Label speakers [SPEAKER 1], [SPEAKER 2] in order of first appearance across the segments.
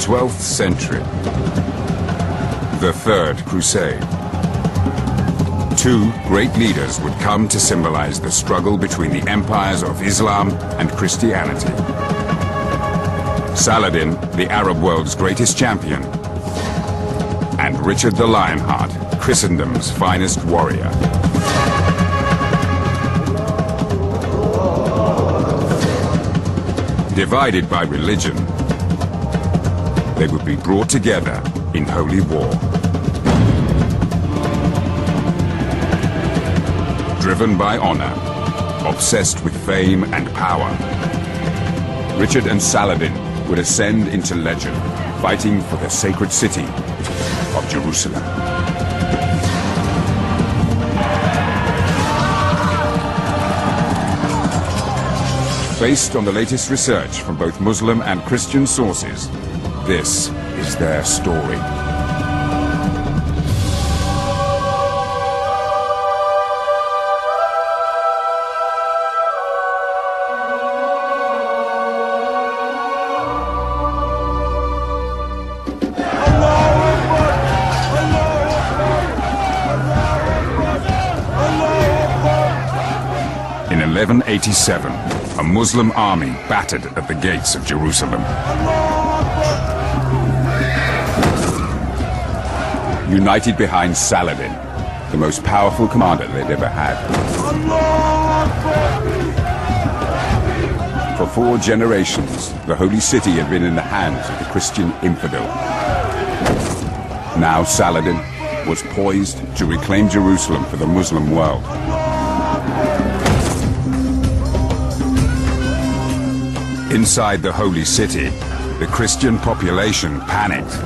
[SPEAKER 1] 12th century, the Third Crusade. Two great leaders would come to symbolize the struggle between the empires of Islam and Christianity. Saladin, the Arab world's greatest champion, and Richard the Lionheart, Christendom's finest warrior. Divided by religion, they would be brought together in holy war. Driven by honor, obsessed with fame and power, Richard and Saladin would ascend into legend, fighting for the sacred city of Jerusalem. Based on the latest research from both Muslim and Christian sources, this is their story. In 1187, a Muslim army battered at the gates of Jerusalem. United behind Saladin, the most powerful commander they'd ever had. For 4 generations, the holy city had been in the hands of the Christian infidel. Now Saladin was poised to reclaim Jerusalem for the Muslim world. Inside the holy city, the Christian population panicked.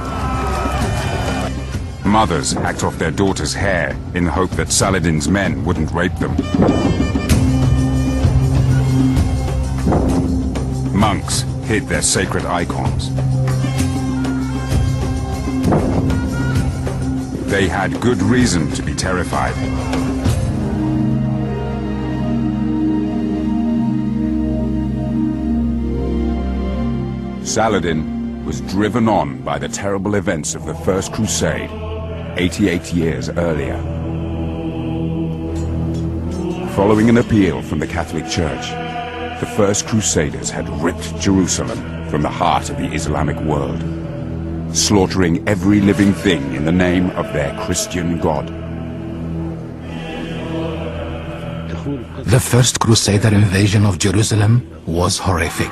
[SPEAKER 1] Mothers hacked off their daughters' hair in the hope that Saladin's men wouldn't rape them. Monks hid their sacred icons. They had good reason to be terrified. Saladin was driven on by the terrible events of the First Crusade, 88 years earlier. Following an appeal from the Catholic Church, the First Crusaders had ripped Jerusalem from the heart of the Islamic world, slaughtering every living thing in the name of their Christian God.
[SPEAKER 2] The First Crusader invasion of Jerusalem was horrific.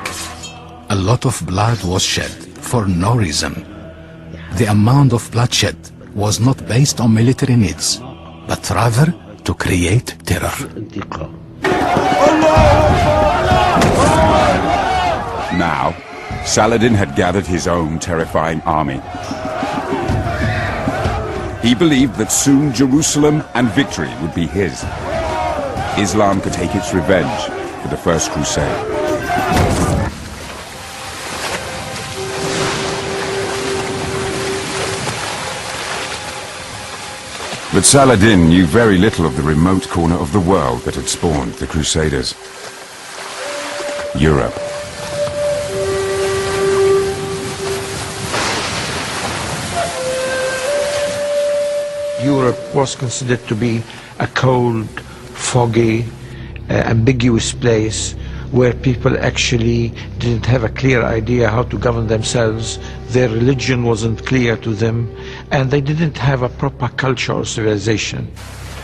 [SPEAKER 2] A lot of blood was shed for no reason. The amount of bloodshed was not based on military needs, but rather to create terror.
[SPEAKER 1] Now, Saladin had gathered his own terrifying army. He believed that soon Jerusalem and victory would be his. Islam could take its revenge for the First Crusade. But Saladin knew very little of the remote corner of the world that had spawned the Crusaders. Europe.
[SPEAKER 3] Europe was considered to be a cold, foggy, ambiguous place where people actually didn't have a clear idea how to govern themselves. Their religion wasn't clear to them, and they didn't have a proper culture or civilization.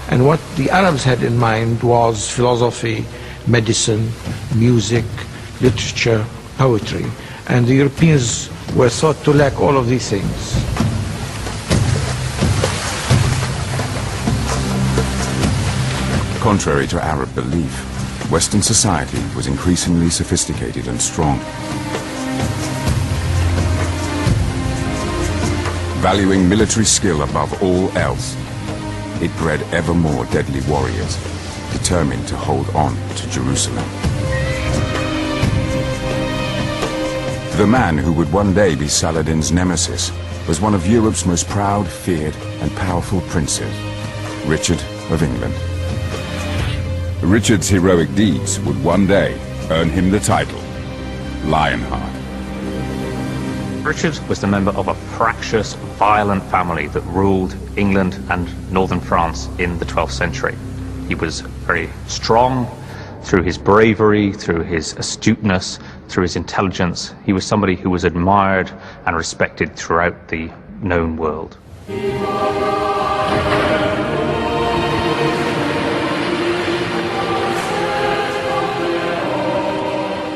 [SPEAKER 3] And what the Arabs had in mind was philosophy, medicine, music, literature, poetry. And the Europeans were thought to lack all of these things.
[SPEAKER 1] Contrary to Arab belief, Western society was increasingly sophisticated and strong. Valuing military skill above all else, it bred ever more deadly warriors, determined to hold on to Jerusalem. The man who would one day be Saladin's nemesis was one of Europe's most proud, feared, and powerful princes, Richard of England. Richard's heroic deeds would one day earn him the title Lionheart.
[SPEAKER 4] Richard was the member of a fractious, violent family that ruled England and northern France in the 12th century. He was very strong through his bravery, through his astuteness, through his intelligence. He was somebody who was admired and respected throughout the known world.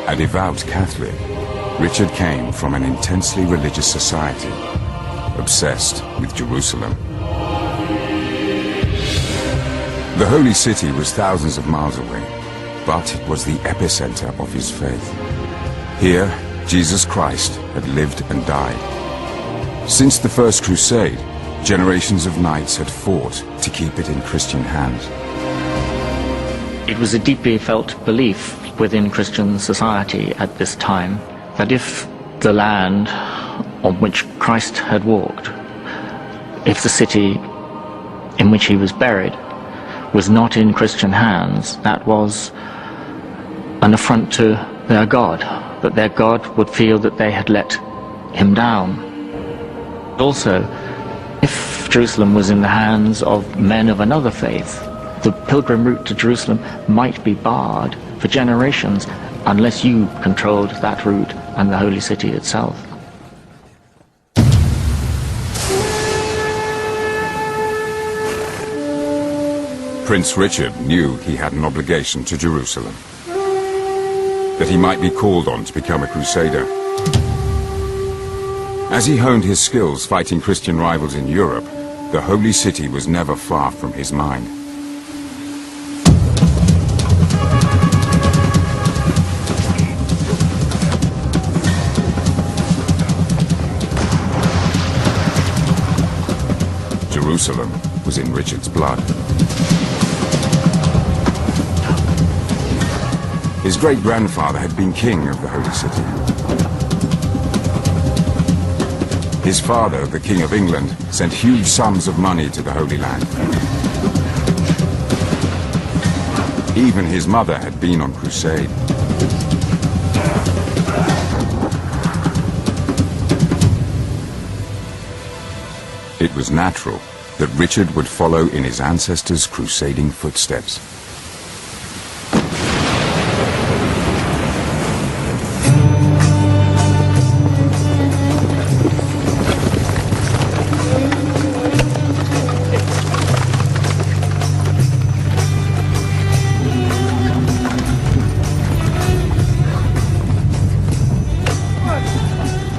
[SPEAKER 1] A devout Catholic, Richard came from an intensely religious society, obsessed with Jerusalem. The Holy City was thousands of miles away, but it was the epicenter of his faith. Here, Jesus Christ had lived and died. Since the First Crusade, generations of knights had fought to keep it in Christian hands.
[SPEAKER 5] It was a deeply felt belief within Christian society at this time that if the land on which Christ had walked, if the city in which he was buried was not in Christian hands, that was an affront to their God, that their God would feel that they had let him down. Also, if Jerusalem was in the hands of men of another faith, the pilgrim route to Jerusalem might be barred for generations unless you controlled that route and the holy city itself.
[SPEAKER 1] Prince Richard knew he had an obligation to Jerusalem, that he might be called on to become a crusader. As he honed his skills fighting Christian rivals in Europe, the holy city was never far from his mind. Jerusalem was in Richard's blood. His great-grandfather had been king of the Holy City. His father, the King of England, sent huge sums of money to the Holy Land. Even his mother had been on crusade. It was natural that Richard would follow in his ancestors' crusading footsteps.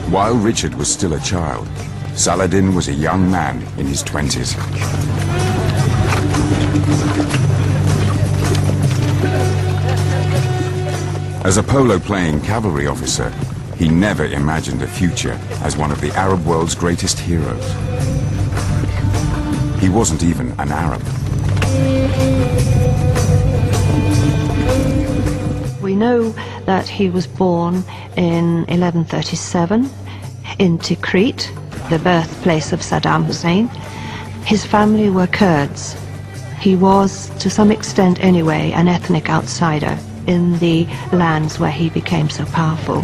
[SPEAKER 1] While Richard was still a child, Saladin was a young man in his 20s. As a polo-playing cavalry officer, he never imagined a future as one of the Arab world's greatest heroes. He wasn't even an Arab.
[SPEAKER 6] We know that he was born in 1137 in Tikrit, the birthplace of Saddam Hussein. His family were Kurds. He was, to some extent anyway, an ethnic outsider in the lands where he became so powerful.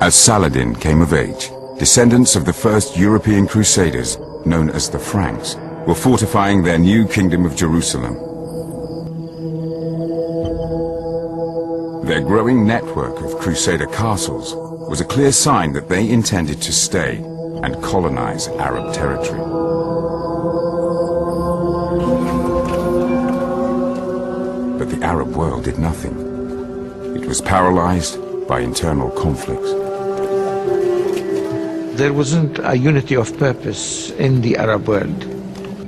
[SPEAKER 1] As Saladin came of age, descendants of the first European crusaders, known as the Franks, were fortifying their new kingdom of Jerusalem. Their growing network of crusader castles was a clear sign that they intended to stay and colonize Arab territory. But the Arab world did nothing. It was paralyzed by internal conflicts.
[SPEAKER 3] There wasn't a unity of purpose in the Arab world.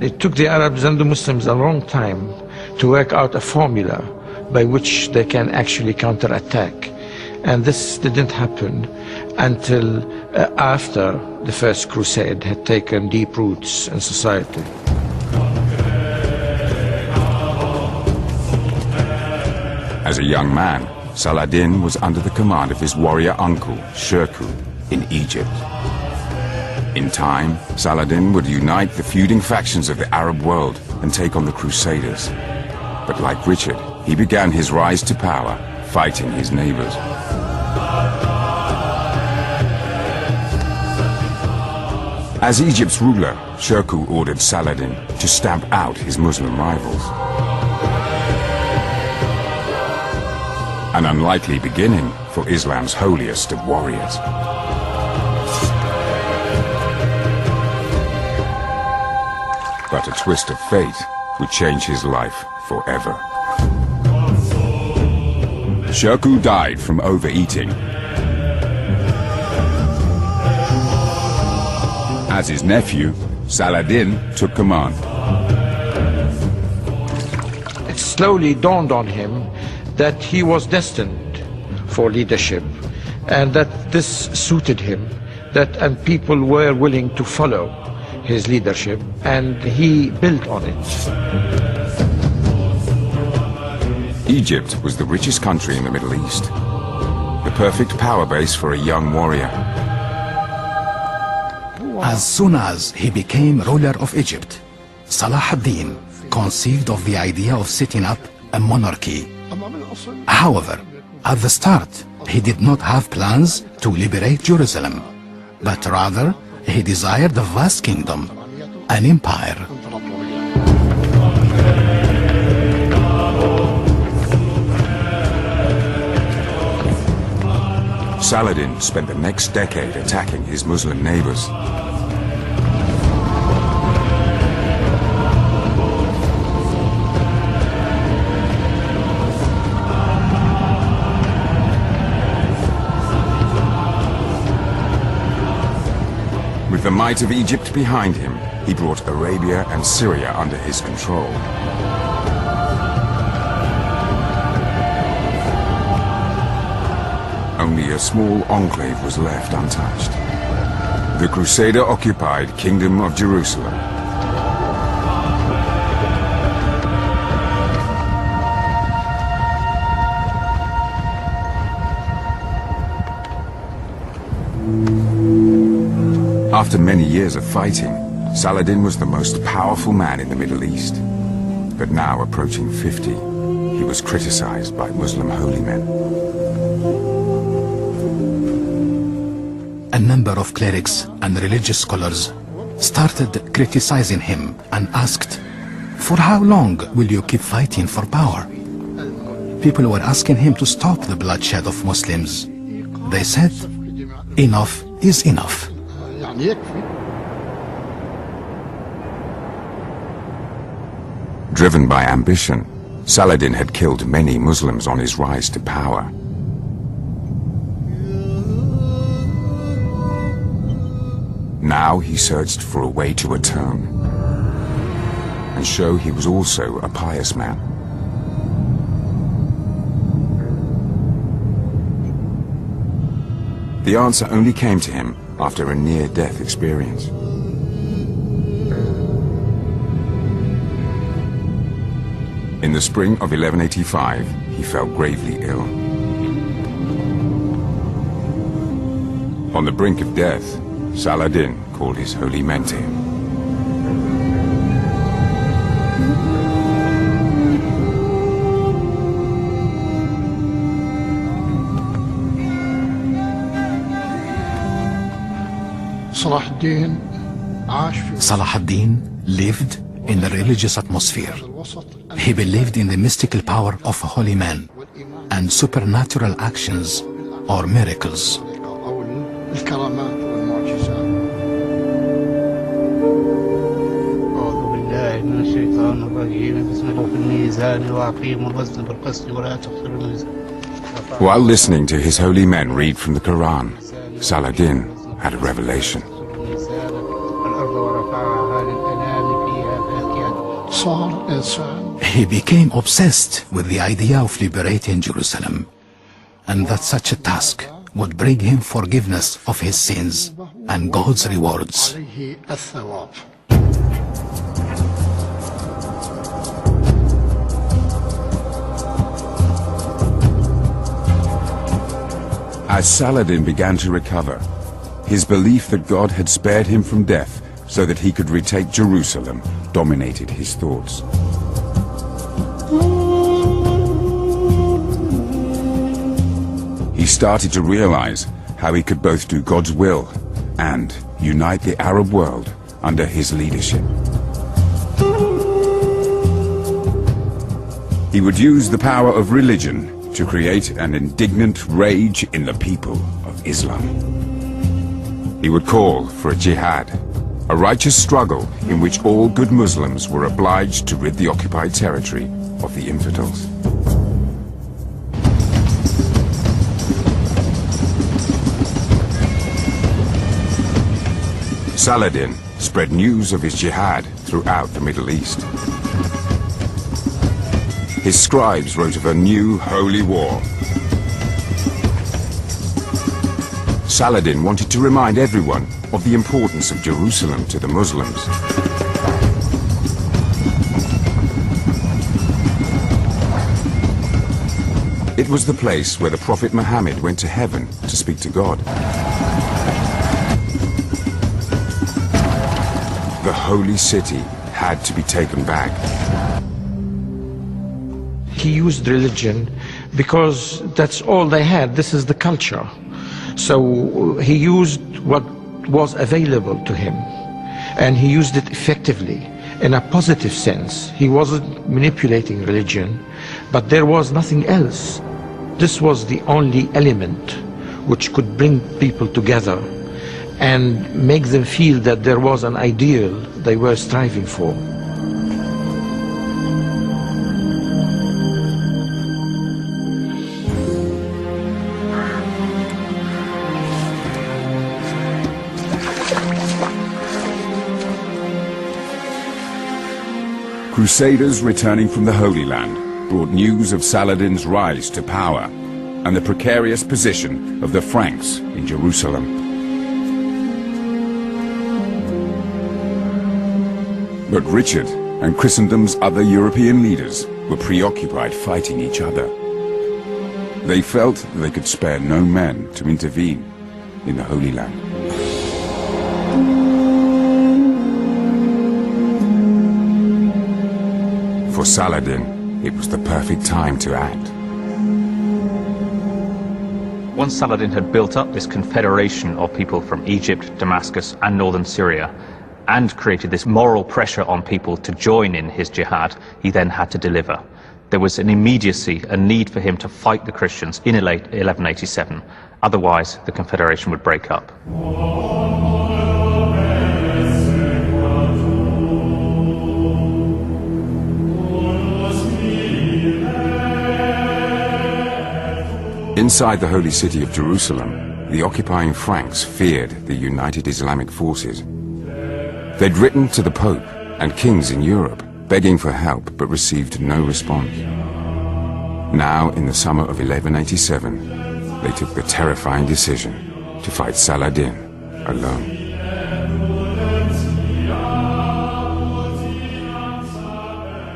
[SPEAKER 3] It took the Arabs and the Muslims a long time to work out a formula by which they can actually counterattack. And this didn't happen until after the First Crusade had taken deep roots in society.
[SPEAKER 1] As a young man, Saladin was under the command of his warrior uncle, Shirkuh, in Egypt. In time, Saladin would unite the feuding factions of the Arab world and take on the Crusaders. But like Richard, he began his rise to power, fighting his neighbors. As Egypt's ruler, Shirkuh ordered Saladin to stamp out his Muslim rivals. An unlikely beginning for Islam's holiest of warriors. But a twist of fate would change his life forever. Shirkuh died from overeating. As his nephew, Saladin took command.
[SPEAKER 3] It slowly dawned on him that he was destined for leadership and that this suited him, and people were willing to follow his leadership, and he built on it.
[SPEAKER 1] Egypt was the richest country in the Middle East, the perfect power base for a young warrior.
[SPEAKER 2] As soon as he became ruler of Egypt, Salah ad-Din conceived of the idea of setting up a monarchy. However, at the start, he did not have plans to liberate Jerusalem, but rather he desired a vast kingdom, an empire.
[SPEAKER 1] Saladin spent the next decade attacking his Muslim neighbors. With the might of Egypt behind him, he brought Arabia and Syria under his control. Only a small enclave was left untouched. The Crusader-occupied Kingdom of Jerusalem. After many years of fighting, Saladin was the most powerful man in the Middle East. But now approaching 50, he was criticized by Muslim holy men.
[SPEAKER 2] A number of clerics and religious scholars started criticizing him and asked, "For how long will you keep fighting for power?" People were asking him to stop the bloodshed of Muslims. They said, "Enough is enough."
[SPEAKER 1] Driven by ambition, Saladin had killed many Muslims on his rise to power. Now he searched for a way to atone and show he was also a pious man. The answer only came to him after a near-death experience. In the spring of 1185, he fell gravely ill. On the brink of death, Saladin called his holy men to him.
[SPEAKER 2] Salah ad-Din lived in a religious atmosphere. He believed in the mystical power of holy men and supernatural actions or miracles.
[SPEAKER 1] While listening to his holy men read from the Quran, Saladin had a revelation.
[SPEAKER 2] He became obsessed with the idea of liberating Jerusalem, and that such a task would bring him forgiveness of his sins and God's rewards.
[SPEAKER 1] As Saladin began to recover, His belief that God had spared him from death so that he could retake Jerusalem dominated his thoughts. He started to realize how he could both do God's will and unite the Arab world under his leadership. He would use the power of religion to create an indignant rage in the people of Islam. He would call for a jihad, a righteous struggle in which all good Muslims were obliged to rid the occupied territory of the infidels. Saladin spread news of his jihad throughout the Middle East. His scribes wrote of a new holy war. Saladin wanted to remind everyone of the importance of Jerusalem to the Muslims. It was the place where the Prophet Muhammad went to heaven to speak to God. The holy city had to be taken back.
[SPEAKER 3] He used religion because that's all they had. This is the culture. So he used what was available to him, and he used it effectively in a positive sense. He wasn't manipulating religion, but there was nothing else. This was the only element which could bring people together and make them feel that there was an ideal they were striving for.
[SPEAKER 1] Crusaders returning from the Holy Land brought news of Saladin's rise to power and the precarious position of the Franks in Jerusalem. But Richard and Christendom's other European leaders were preoccupied fighting each other. They felt they could spare no men to intervene in the Holy Land. For Saladin, it was the perfect time to act.
[SPEAKER 4] Once Saladin had built up this confederation of people from Egypt, Damascus and northern Syria, and created this moral pressure on people to join in his jihad, he then had to deliver. There was an immediacy, a need for him to fight the Christians in 1187, otherwise the confederation would break up.
[SPEAKER 1] Inside the holy city of Jerusalem, the occupying Franks feared the united Islamic forces. They'd written to the Pope and kings in Europe, begging for help, but received no response. Now, in the summer of 1187, they took the terrifying decision to fight Saladin alone.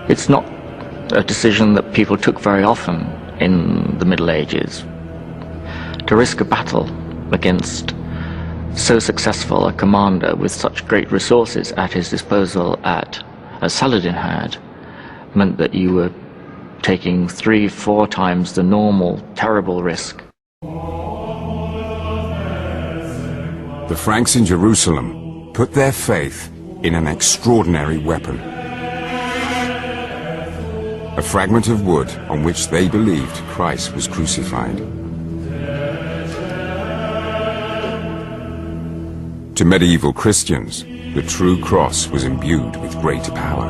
[SPEAKER 5] It's not a decision that people took very often in the Middle Ages. To risk a battle against so successful a commander with such great resources at his disposal as Saladin had, meant that you were taking 3-4 times the normal terrible risk.
[SPEAKER 1] The Franks in Jerusalem put their faith in an extraordinary weapon. A fragment of wood on which they believed Christ was crucified. To medieval Christians, the true cross was imbued with great power.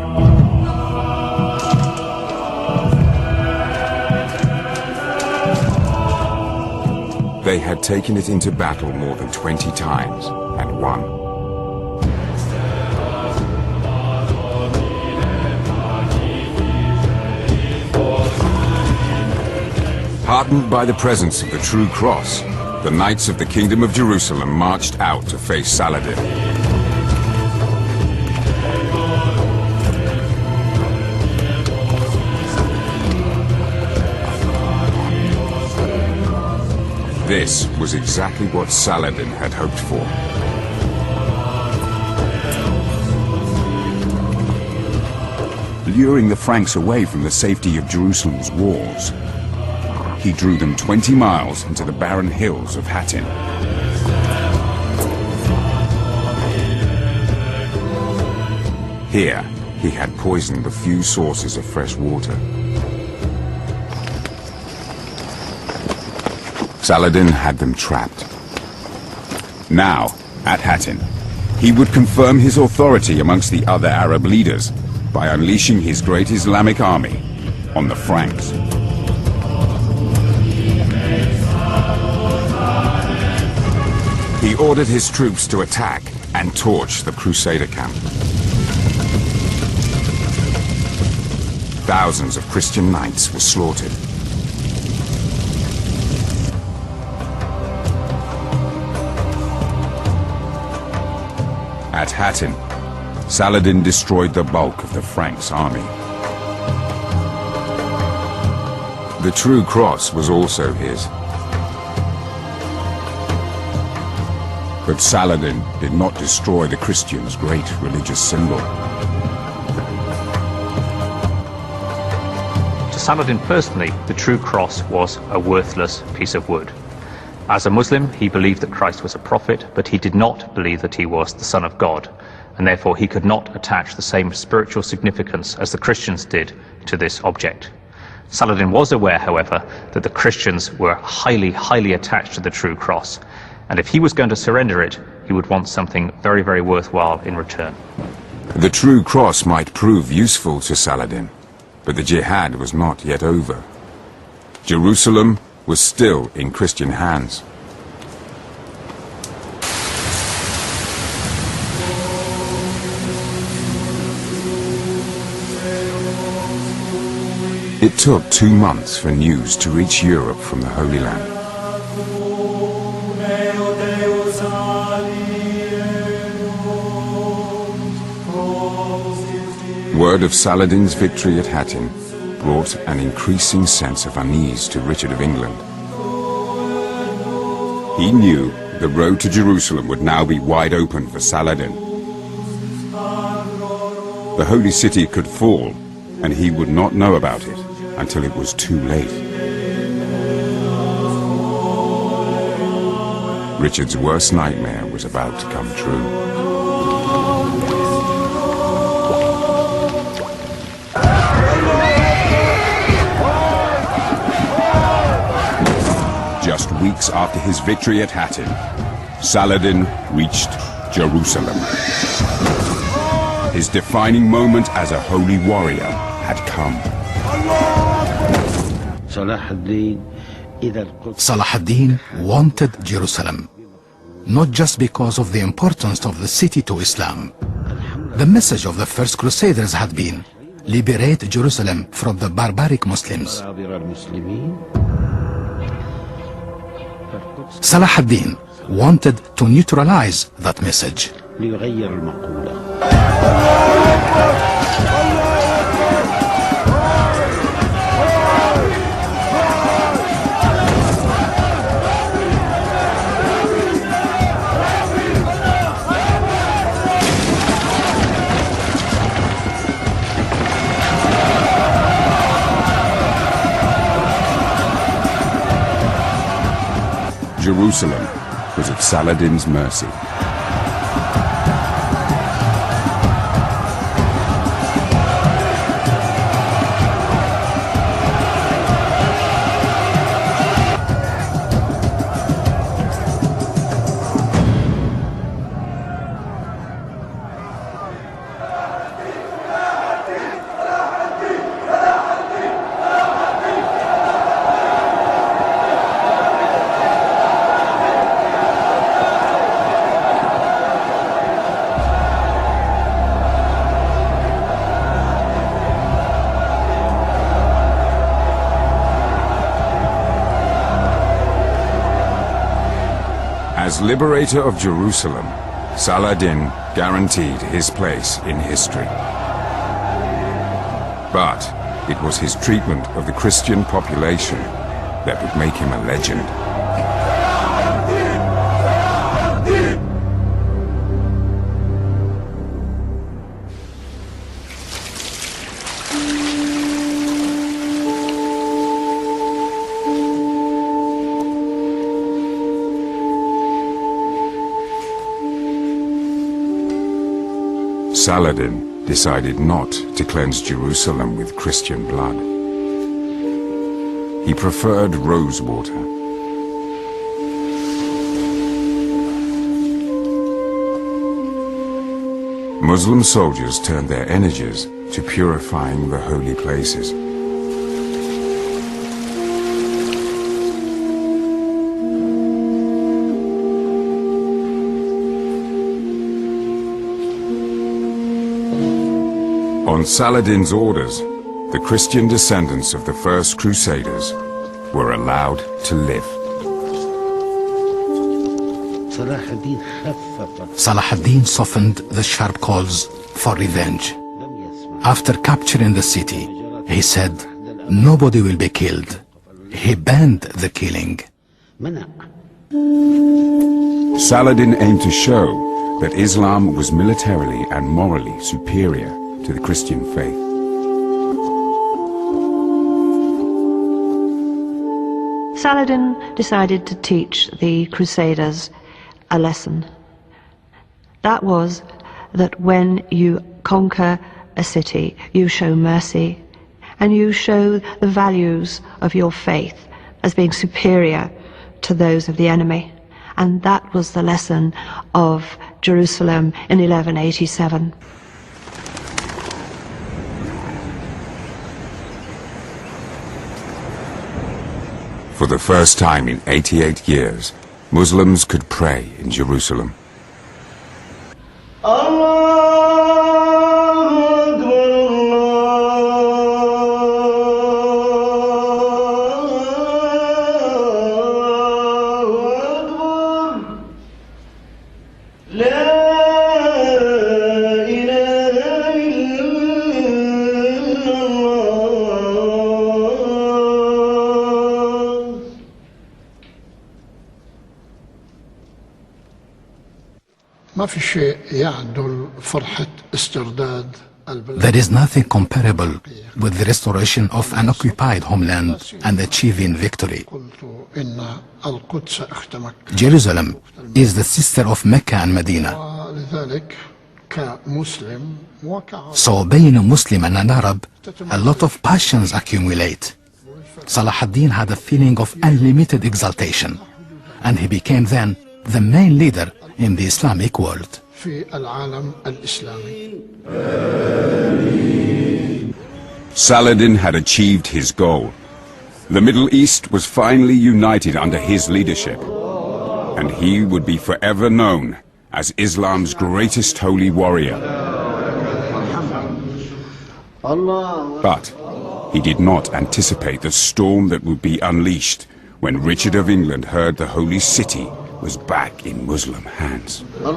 [SPEAKER 1] They had taken it into battle more than 20 times and won. Heartened by the presence of the true cross, the Knights of the Kingdom of Jerusalem marched out to face Saladin. This was exactly what Saladin had hoped for. Luring the Franks away from the safety of Jerusalem's walls, he drew them 20 miles into the barren hills of Hattin. Here, he had poisoned the few sources of fresh water. Saladin had them trapped. Now, at Hattin, he would confirm his authority amongst the other Arab leaders by unleashing his great Islamic army on the Franks. He ordered his troops to attack and torch the Crusader camp. Thousands of Christian knights were slaughtered. At Hattin, Saladin destroyed the bulk of the Franks' army. The true cross was also his. But Saladin did not destroy the Christians' great religious symbol.
[SPEAKER 4] To Saladin personally, the true cross was a worthless piece of wood. As a Muslim, he believed that Christ was a prophet, but he did not believe that he was the Son of God, and therefore he could not attach the same spiritual significance as the Christians did to this object. Saladin was aware, however, that the Christians were highly, highly attached to the true cross, and if he was going to surrender it, he would want something very, very worthwhile in return.
[SPEAKER 1] The true cross might prove useful to Saladin, but the jihad was not yet over. Jerusalem was still in Christian hands. It took 2 months for news to reach Europe from the Holy Land. Word of Saladin's victory at Hattin brought an increasing sense of unease to Richard of England. He knew the road to Jerusalem would now be wide open for Saladin. The holy city could fall, and he would not know about it until it was too late. Richard's worst nightmare was about to come true. Just weeks after his victory at Hattin, Saladin reached Jerusalem. His defining moment as a holy warrior had come.
[SPEAKER 2] Saladin wanted Jerusalem, not just because of the importance of the city to Islam. The message of the first Crusaders had been, liberate Jerusalem from the barbaric Muslims. Saladin wanted to neutralize that message.
[SPEAKER 1] Jerusalem was at Saladin's mercy. As liberator of Jerusalem, Saladin guaranteed his place in history. But it was his treatment of the Christian population that would make him a legend. Saladin decided not to cleanse Jerusalem with Christian blood. He preferred rose water. Muslim soldiers turned their energies to purifying the holy places. On Saladin's orders, the Christian descendants of the first Crusaders were allowed to live.
[SPEAKER 2] Saladin softened the sharp calls for revenge. After capturing the city, he said, nobody will be killed. He banned the killing.
[SPEAKER 1] Saladin aimed to show that Islam was militarily and morally superior to the Christian faith.
[SPEAKER 6] Saladin decided to teach the Crusaders a lesson. That was that when you conquer a city, you show mercy and you show the values of your faith as being superior to those of the enemy. And that was the lesson of Jerusalem in 1187.
[SPEAKER 1] For the first time in 88 years, Muslims could pray in Jerusalem.
[SPEAKER 2] There is nothing comparable with the restoration of an occupied homeland and achieving victory. Jerusalem is the sister of Mecca and Medina. So being a Muslim and an Arab, a lot of passions accumulate. Saladin had a feeling of unlimited exaltation, and he became then the main leader in the Islamic world.
[SPEAKER 1] Saladin had achieved his goal. The Middle East was finally united under his leadership, and he would be forever known as Islam's greatest holy warrior. But he did not anticipate the storm that would be unleashed when Richard of England heard the holy city was back in Muslim hands. The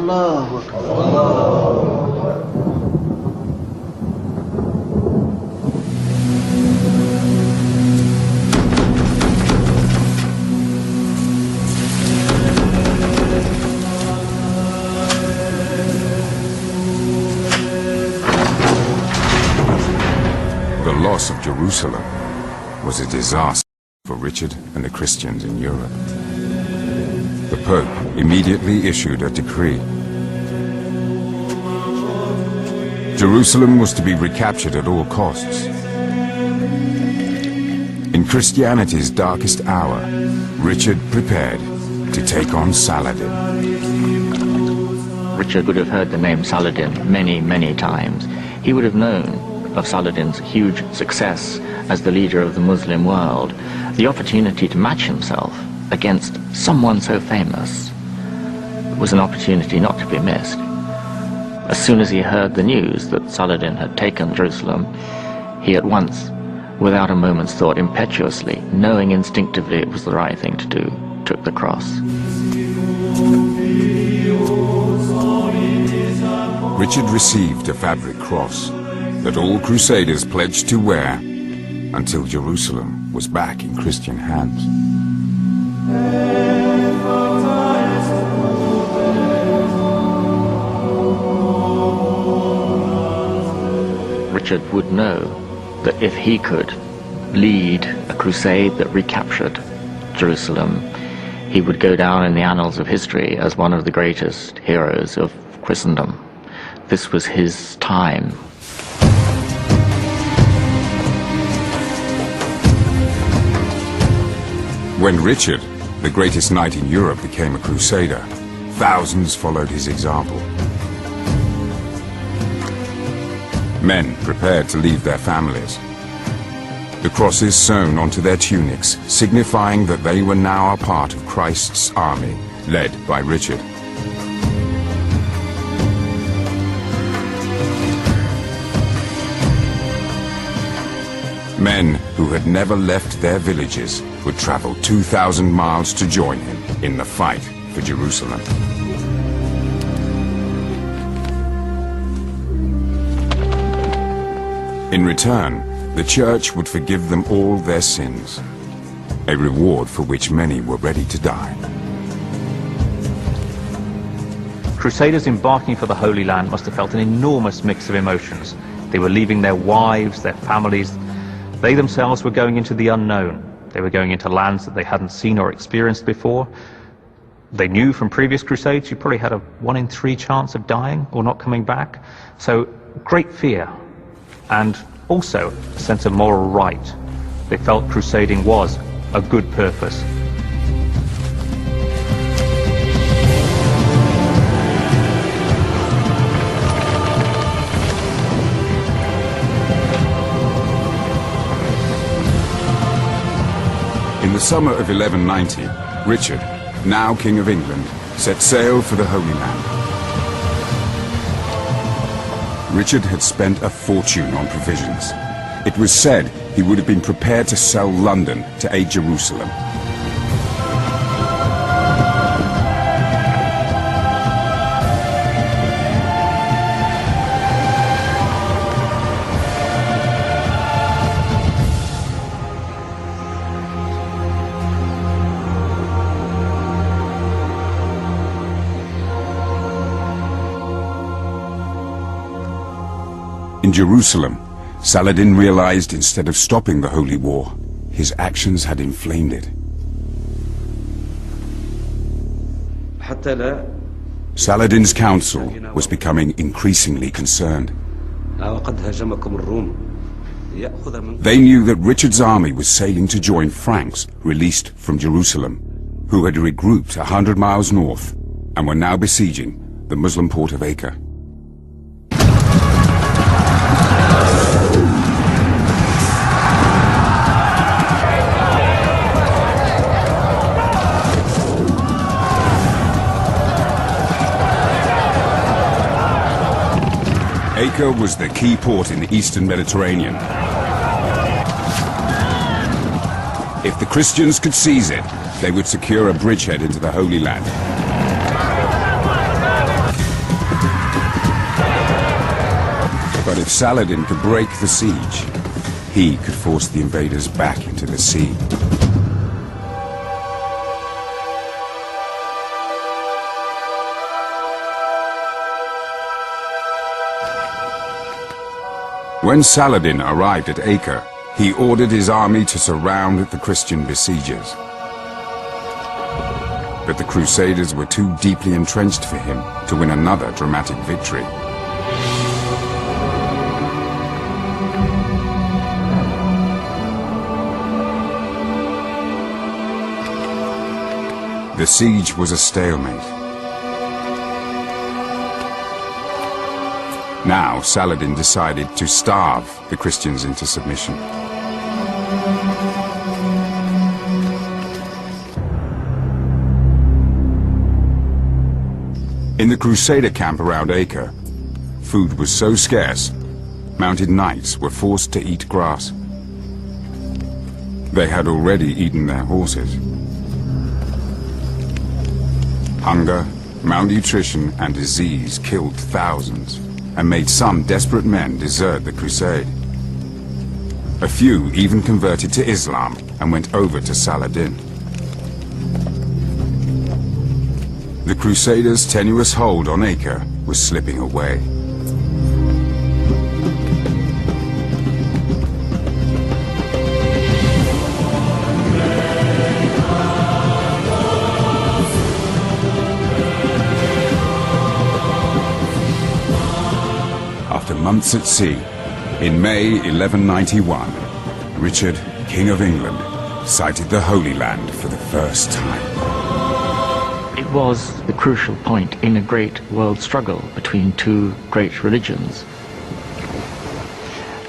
[SPEAKER 1] loss of Jerusalem was a disaster for Richard and the Christians in Europe. The Pope immediately issued a decree. Jerusalem was to be recaptured at all costs. In Christianity's darkest hour, Richard prepared to take on Saladin.
[SPEAKER 5] Richard would have heard the name Saladin many, many times. He would have known of Saladin's huge success as the leader of the Muslim world. The opportunity to match himself against someone so famous was an opportunity not to be missed. As soon as he heard the news that Saladin had taken Jerusalem, he at once, without a moment's thought, impetuously, knowing instinctively it was the right thing to do, took the cross.
[SPEAKER 1] Richard received a fabric cross that all Crusaders pledged to wear until Jerusalem was back in Christian hands.
[SPEAKER 5] Richard would know that if he could lead a crusade that recaptured Jerusalem, he would go down in the annals of history as one of the greatest heroes of Christendom. this was his time.
[SPEAKER 1] When Richard, the greatest knight in Europe, became a crusader, thousands followed his example. Men prepared to leave their families. The crosses sewn onto their tunics, signifying that they were now a part of Christ's army, led by Richard. Men who had never left their villages would travel 2,000 miles to join him in the fight for Jerusalem. In return, the Church would forgive them all their sins, a reward for which many were ready to die.
[SPEAKER 4] Crusaders embarking for the Holy Land must have felt an enormous mix of emotions. They were leaving their wives, their families. They themselves were going into the unknown. They were going into lands that they hadn't seen or experienced before. They knew from previous crusades you probably had a 1 in 3 chance of dying or not coming back. So great fear, and also a sense of moral right. They felt crusading was a good purpose.
[SPEAKER 1] In the summer of 1190, Richard, now King of England, set sail for the Holy Land. Richard had spent a fortune on provisions. It was said he would have been prepared to sell London to aid Jerusalem. In Jerusalem, Saladin realized instead of stopping the Holy War, his actions had inflamed it. Saladin's council was becoming increasingly concerned. They knew that Richard's army was sailing to join Franks released from Jerusalem, who had regrouped 100 miles north and were now besieging the Muslim port of Acre. Acre was the key port in the eastern Mediterranean. If the Christians could seize it, they would secure a bridgehead into the Holy Land. But if Saladin could break the siege, he could force the invaders back into the sea. When Saladin arrived at Acre, he ordered his army to surround the Christian besiegers. But the Crusaders were too deeply entrenched for him to win another dramatic victory. The siege was a stalemate. Now Saladin decided to starve the Christians into submission. In the Crusader camp around Acre, food was so scarce, mounted knights were forced to eat grass. They had already eaten their horses. Hunger, malnutrition, and disease killed thousands and made some desperate men desert the crusade. A few even converted to Islam and went over to Saladin. The Crusaders' tenuous hold on Acre was slipping away. after months at sea, in May 1191, Richard, King of England, sighted the Holy Land for the first time.
[SPEAKER 5] It was the crucial point in a great world struggle between two great religions.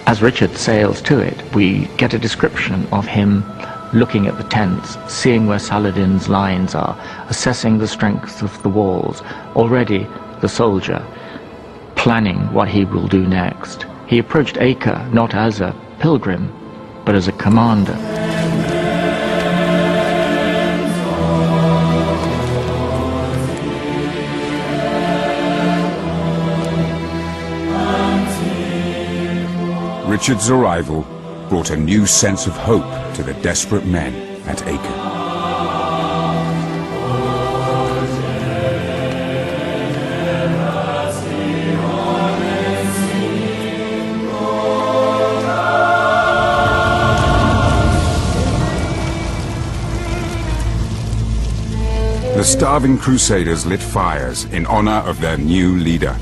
[SPEAKER 5] As Richard sails to it, we get a description of him looking at the tents, seeing where Saladin's lines are, assessing the strength of the walls, already the soldier, planning what he will do next. He approached Acre not as a pilgrim, but as a commander.
[SPEAKER 1] Richard's arrival brought a new sense of hope to the desperate men at Acre. The starving crusaders lit fires in honor of their new leader.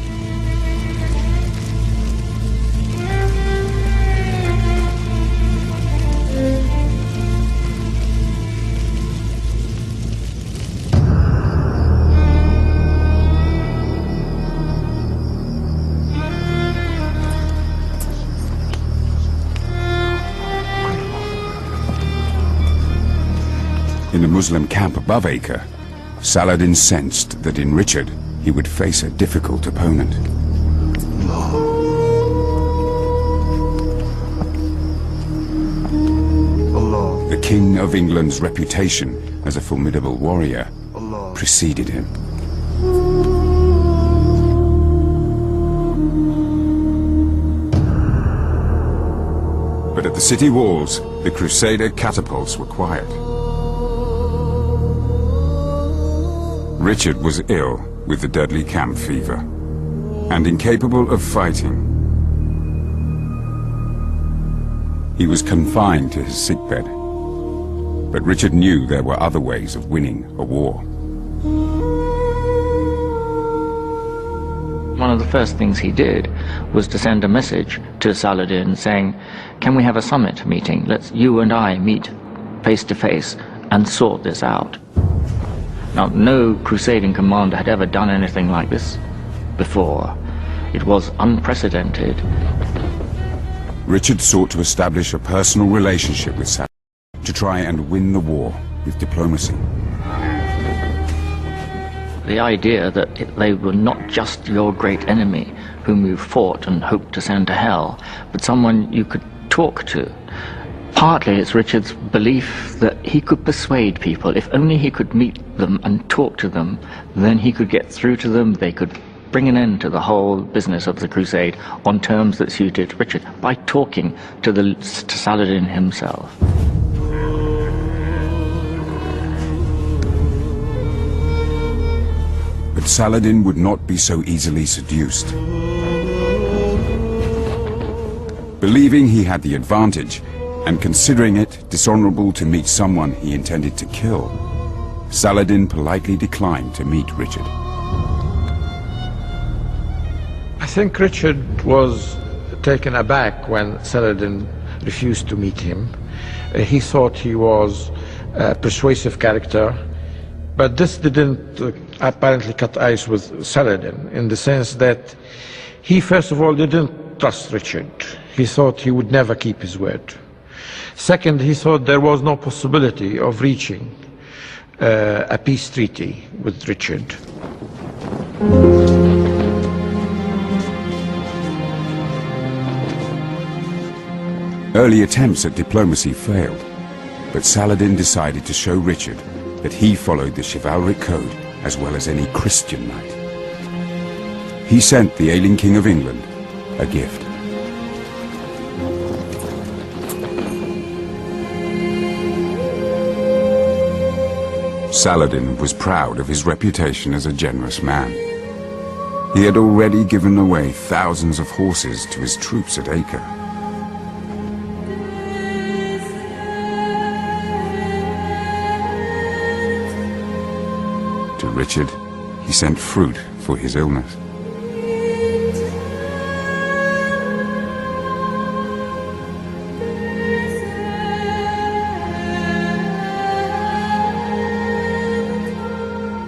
[SPEAKER 1] In the Muslim camp above Acre, Saladin sensed that in Richard he would face a difficult opponent. The King of England's reputation as a formidable warrior preceded him. But at the city walls, the Crusader catapults were quiet. Richard was ill with the deadly camp fever and incapable of fighting. He was confined to his sickbed, but Richard knew there were other ways of winning a war.
[SPEAKER 5] One of the first things he did was to send a message to Saladin saying, "Can we have a summit meeting? Let's you and I meet face to face and sort this out." Now, no crusading commander had ever done anything like this before. It was unprecedented.
[SPEAKER 1] Richard sought to establish a personal relationship with Saladin to try and win the war with diplomacy.
[SPEAKER 5] The idea that they were not just your great enemy whom you fought and hoped to send to hell, but someone you could talk to. Partly it's Richard's belief that he could persuade people. If only he could meet them and talk to them, then he could get through to them. They could bring an end to the whole business of the crusade on terms that suited Richard by talking to Saladin himself.
[SPEAKER 1] But Saladin would not be so easily seduced. Believing he had the advantage, and considering it dishonorable to meet someone he intended to kill, Saladin politely declined to meet Richard.
[SPEAKER 3] I think Richard was taken aback when Saladin refused to meet him. He thought he was a persuasive character, but this didn't apparently cut ice with Saladin, in the sense that he first of all didn't trust Richard. He thought he would never keep his word. Second, he thought there was no possibility of reaching a peace treaty with Richard.
[SPEAKER 1] Early attempts at diplomacy failed, but Saladin decided to show Richard that he followed the chivalric code as well as any Christian knight. He sent the ailing King of England a gift. Saladin was proud of his reputation as a generous man. He had already given away thousands of horses to his troops at Acre. To Richard, he sent fruit for his illness.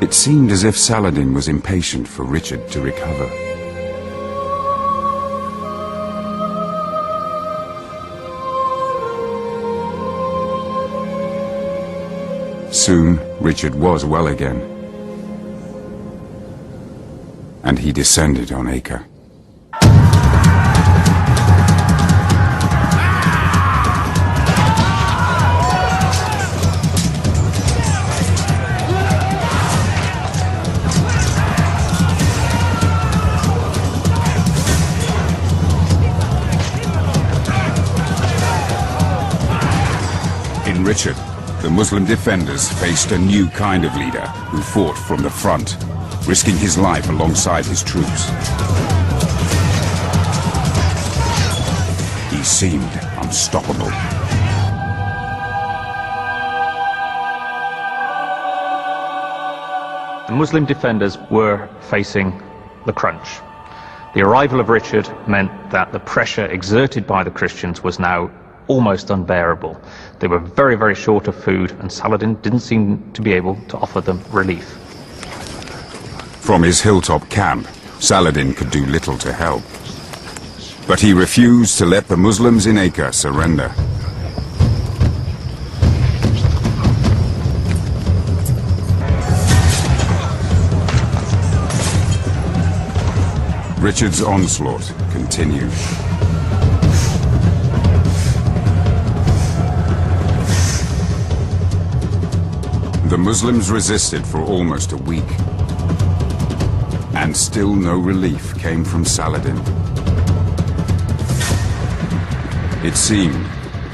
[SPEAKER 1] It seemed as if Saladin was impatient for Richard to recover. Soon, Richard was well again, and he descended on Acre. In Richard, the Muslim defenders faced a new kind of leader who fought from the front, risking his life alongside his troops. He seemed unstoppable.
[SPEAKER 4] The Muslim defenders were facing the crunch. The arrival of Richard meant that the pressure exerted by the Christians was now almost unbearable. They were very, very short of food, and Saladin didn't seem to be able to offer them relief.
[SPEAKER 1] From his hilltop camp, Saladin could do little to help. But he refused to let the Muslims in Acre surrender. Richard's onslaught continued. The Muslims resisted for almost a week, and still no relief came from Saladin. It seemed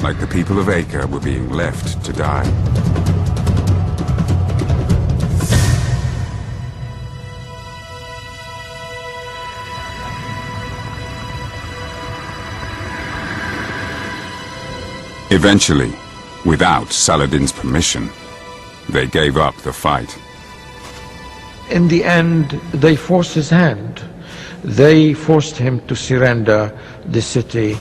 [SPEAKER 1] like the people of Acre were being left to die. Eventually, without Saladin's permission, they gave up the fight.
[SPEAKER 3] In the end, they forced his hand. They forced him to surrender the city.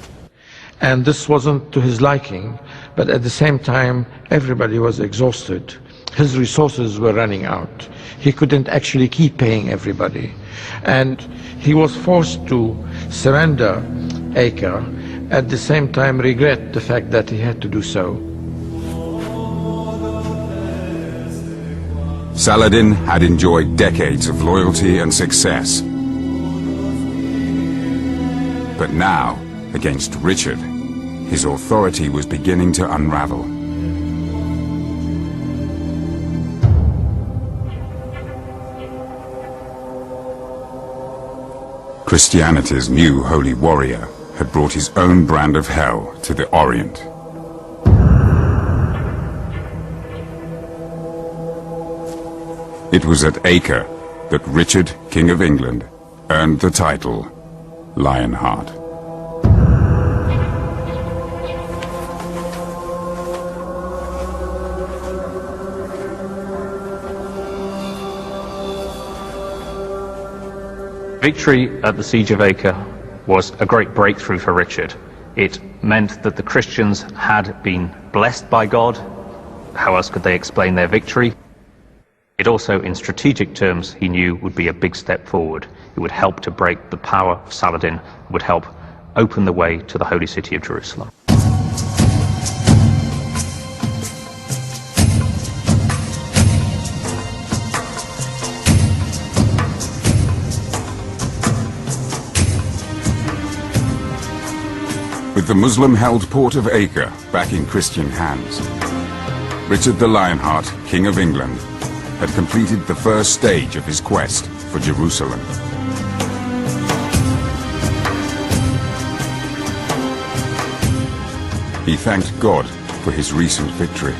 [SPEAKER 3] And this wasn't to his liking, but at the same time, everybody was exhausted. His resources were running out. He couldn't actually keep paying everybody. And he was forced to surrender Acre, at the same time regret the fact that he had to do so.
[SPEAKER 1] Saladin had enjoyed decades of loyalty and success. But now, against Richard, his authority was beginning to unravel. Christianity's new holy warrior had brought his own brand of hell to the Orient. It was at Acre that Richard, King of England, earned the title Lionheart.
[SPEAKER 4] Victory at the Siege of Acre was a great breakthrough for Richard. It meant that the Christians had been blessed by God. How else could they explain their victory? It also, in strategic terms, he knew would be a big step forward. It would help to break the power of Saladin, it would help open the way to the holy city of Jerusalem.
[SPEAKER 1] With the Muslim-held port of Acre back in Christian hands, Richard the Lionheart, King of England, had completed the first stage of his quest for Jerusalem. He thanked God for his recent victory.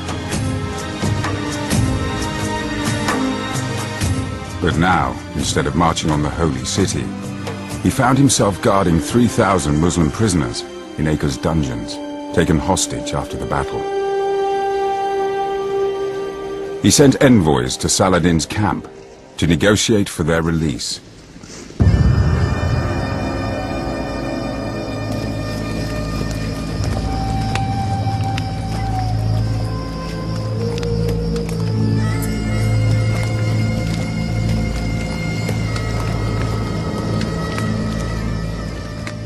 [SPEAKER 1] But now, instead of marching on the holy city, he found himself guarding 3,000 Muslim prisoners in Acre's dungeons, taken hostage after the battle. He sent envoys to Saladin's camp to negotiate for their release.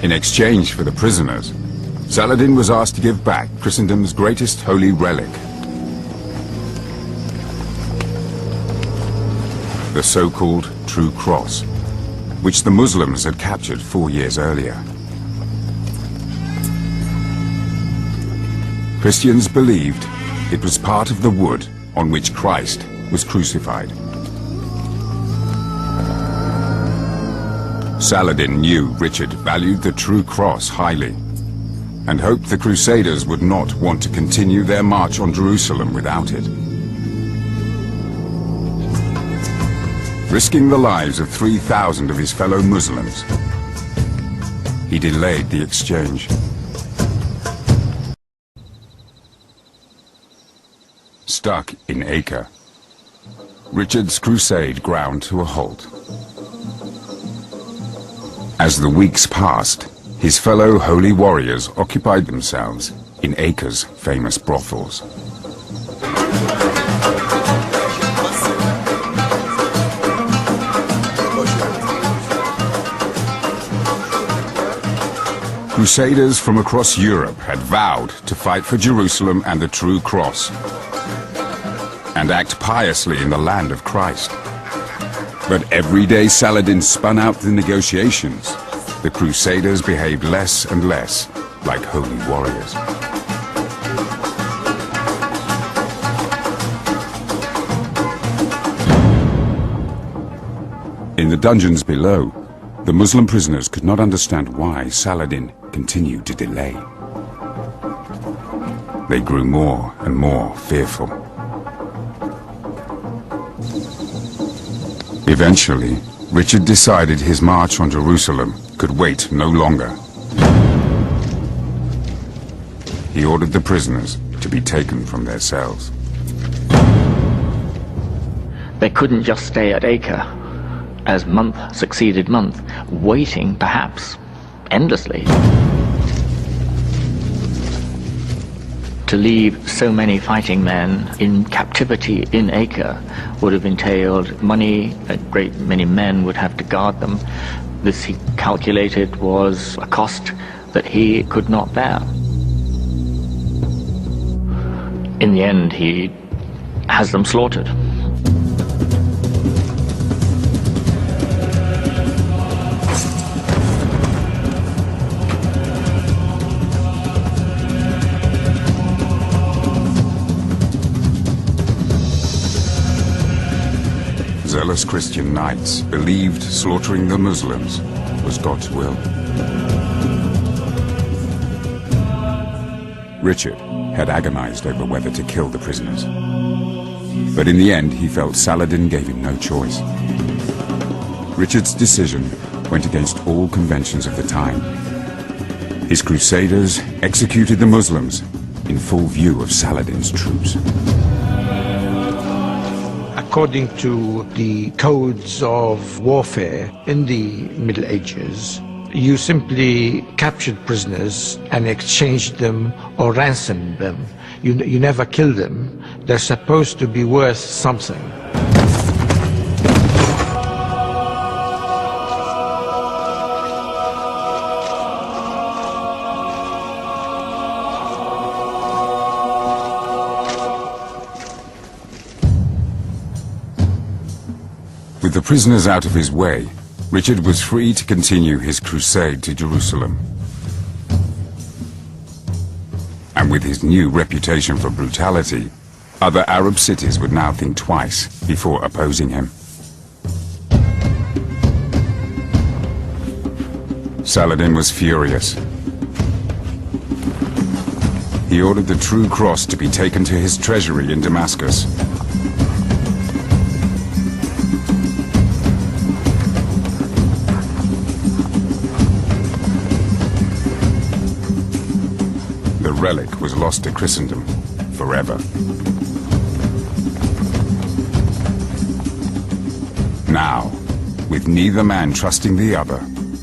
[SPEAKER 1] In exchange for the prisoners, Saladin was asked to give back Christendom's greatest holy relic, the so-called True Cross, which the Muslims had captured 4 years earlier. Christians believed it was part of the wood on which Christ was crucified. Saladin knew Richard valued the True Cross highly, and hoped the Crusaders would not want to continue their march on Jerusalem without it. Risking the lives of 3,000 of his fellow Muslims, he delayed the exchange. Stuck in Acre, Richard's crusade ground to a halt. As the weeks passed, his fellow holy warriors occupied themselves in Acre's famous brothels. Crusaders from across Europe had vowed to fight for Jerusalem and the True Cross, and act piously in the land of Christ. But every day Saladin spun out the negotiations, the Crusaders behaved less and less like holy warriors. In the dungeons below, the Muslim prisoners could not understand why Saladin continued to delay. They grew more and more fearful. Eventually, Richard decided his march on Jerusalem could wait no longer. He ordered the prisoners to be taken from their cells.
[SPEAKER 5] They couldn't just stay at Acre, as month succeeded month, waiting, perhaps, endlessly. To leave so many fighting men in captivity in Acre would have entailed money. A great many men would have to guard them. This, he calculated, was a cost that he could not bear. In the end, he has them slaughtered.
[SPEAKER 1] Zealous Christian knights believed slaughtering the Muslims was God's will. Richard had agonized over whether to kill the prisoners. But in the end, he felt Saladin gave him no choice. Richard's decision went against all conventions of the time. His crusaders executed the Muslims in full view of Saladin's troops.
[SPEAKER 3] According to the codes of warfare in the Middle Ages, you simply captured prisoners and exchanged them or ransomed them. You never killed them. They're supposed to be worth something.
[SPEAKER 1] With the prisoners out of his way, Richard was free to continue his crusade to Jerusalem. And with his new reputation for brutality, other Arab cities would now think twice before opposing him. Saladin was furious. He ordered the True Cross to be taken to his treasury in Damascus. The relic was lost to Christendom forever. Now, with neither man trusting the other,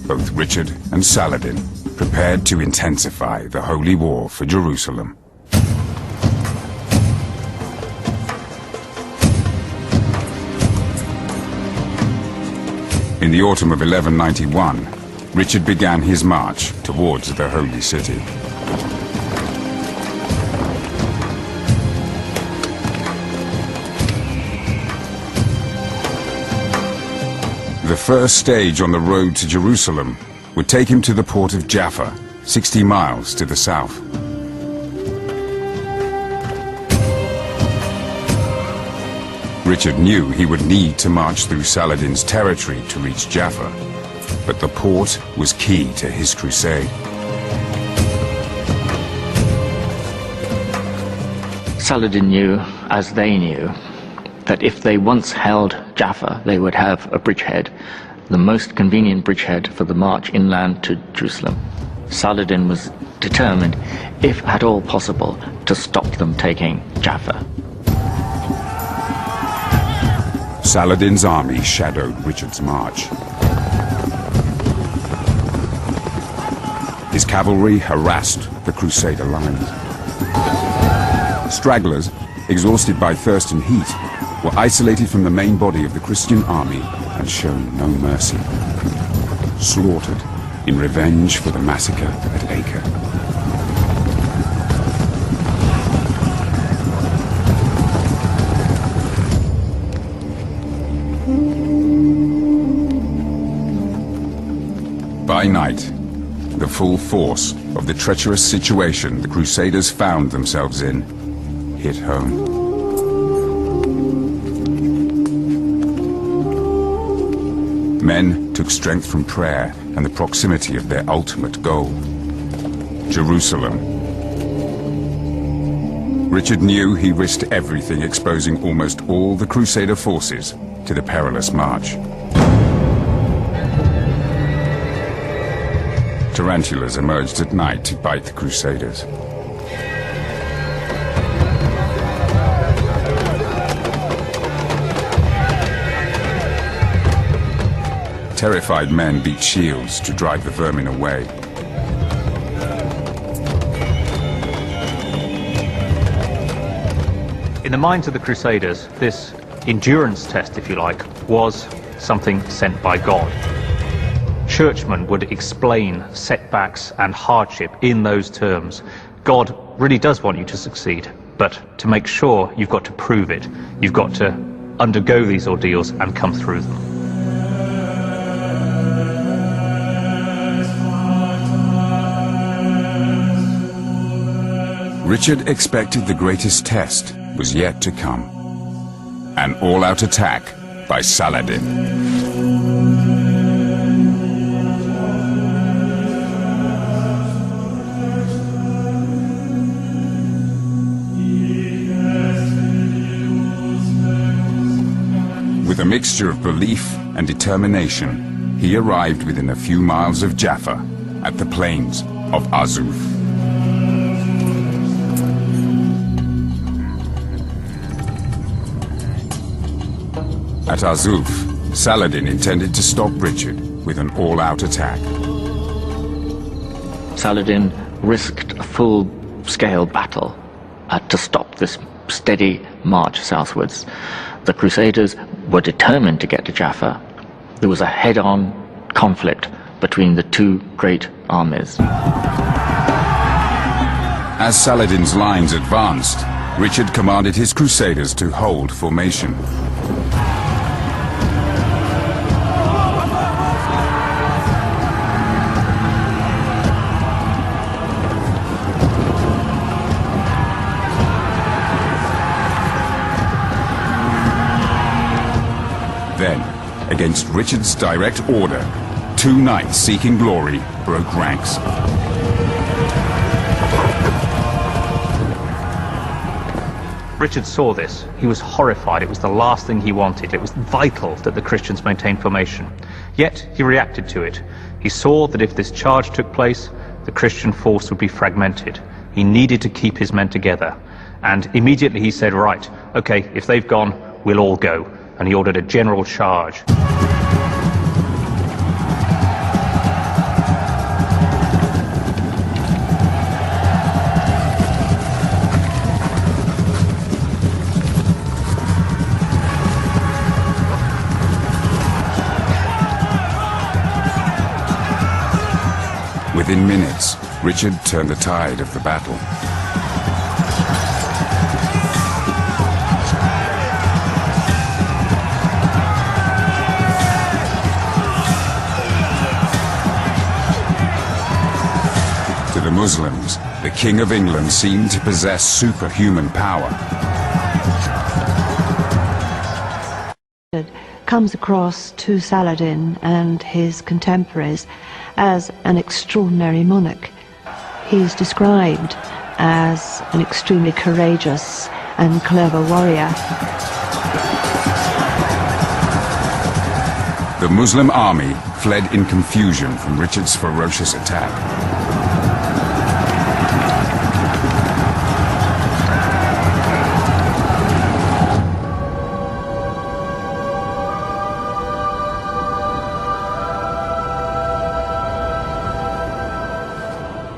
[SPEAKER 1] both Richard and Saladin prepared to intensify the holy war for Jerusalem. In the autumn of 1191, Richard began his march towards the Holy City. The first stage on the road to Jerusalem would take him to the port of Jaffa, 60 miles to the south. Richard knew he would need to march through Saladin's territory to reach Jaffa, but the port was key to his crusade.
[SPEAKER 5] Saladin knew, as they knew, that if they once held Jaffa, they would have a bridgehead, the most convenient bridgehead for the march inland to Jerusalem. Saladin was determined, if at all possible, to stop them taking Jaffa.
[SPEAKER 1] Saladin's army shadowed Richard's march. His cavalry harassed the Crusader lines. Stragglers, exhausted by thirst and heat, were isolated from the main body of the Christian army and shown no mercy. Slaughtered in revenge for the massacre at Acre. By night, the full force of the treacherous situation the Crusaders found themselves in hit home. Men took strength from prayer and the proximity of their ultimate goal, Jerusalem. Richard knew he risked everything, exposing almost all the Crusader forces to the perilous march. Tarantulas emerged at night to bite the Crusaders. Terrified men beat shields to drive the vermin away.
[SPEAKER 4] In the minds of the Crusaders, this endurance test, if you like, was something sent by God. Churchmen would explain setbacks and hardship in those terms. God really does want you to succeed, but to make sure, you've got to prove it. You've got to undergo these ordeals and come through them.
[SPEAKER 1] Richard expected the greatest test was yet to come. An all-out attack by Saladin. With a mixture of belief and determination, he arrived within a few miles of Jaffa at the plains of Azuf. At Azuf, Saladin intended to stop Richard with an all-out attack.
[SPEAKER 5] Saladin risked a full-scale battle to stop this steady march southwards. The Crusaders were determined to get to Jaffa. There was a head-on conflict between the two great armies.
[SPEAKER 1] As Saladin's lines advanced, Richard commanded his Crusaders to hold formation. Then, against Richard's direct order, two knights seeking glory broke ranks.
[SPEAKER 4] Richard saw this. He was horrified. It was the last thing he wanted. It was vital that the Christians maintain formation. Yet, he reacted to it. He saw that if this charge took place, the Christian force would be fragmented. He needed to keep his men together. And immediately he said, right, okay, if they've gone, we'll all go. And he ordered a general charge.
[SPEAKER 1] Within minutes, Richard turned the tide of the battle. To the Muslims, the King of England seemed to possess superhuman power.
[SPEAKER 6] Comes across to Saladin and his contemporaries as an extraordinary monarch. He's described as an extremely courageous and clever warrior.
[SPEAKER 1] The Muslim army fled in confusion from Richard's ferocious attack.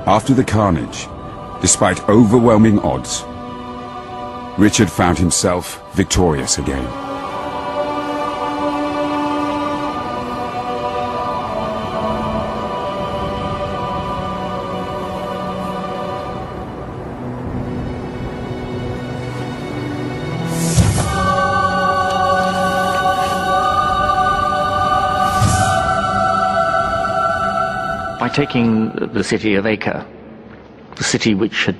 [SPEAKER 1] After the carnage, despite overwhelming odds, Richard found himself victorious again.
[SPEAKER 5] By taking the city of Acre, the city which had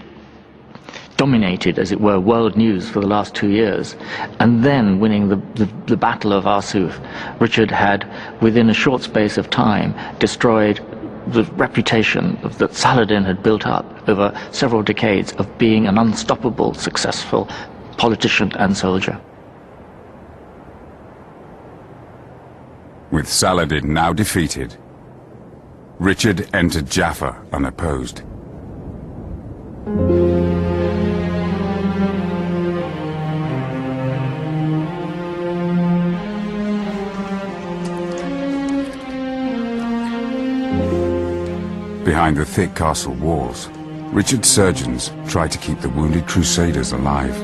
[SPEAKER 5] dominated, as it were, world news for the last 2 years, and then winning the Battle of Arsuf, Richard had, within a short space of time, destroyed the reputation that Saladin had built up over several decades of being an unstoppable, successful politician and soldier.
[SPEAKER 1] With Saladin now defeated, Richard entered Jaffa unopposed. Behind the thick castle walls, Richard's surgeons tried to keep the wounded crusaders alive.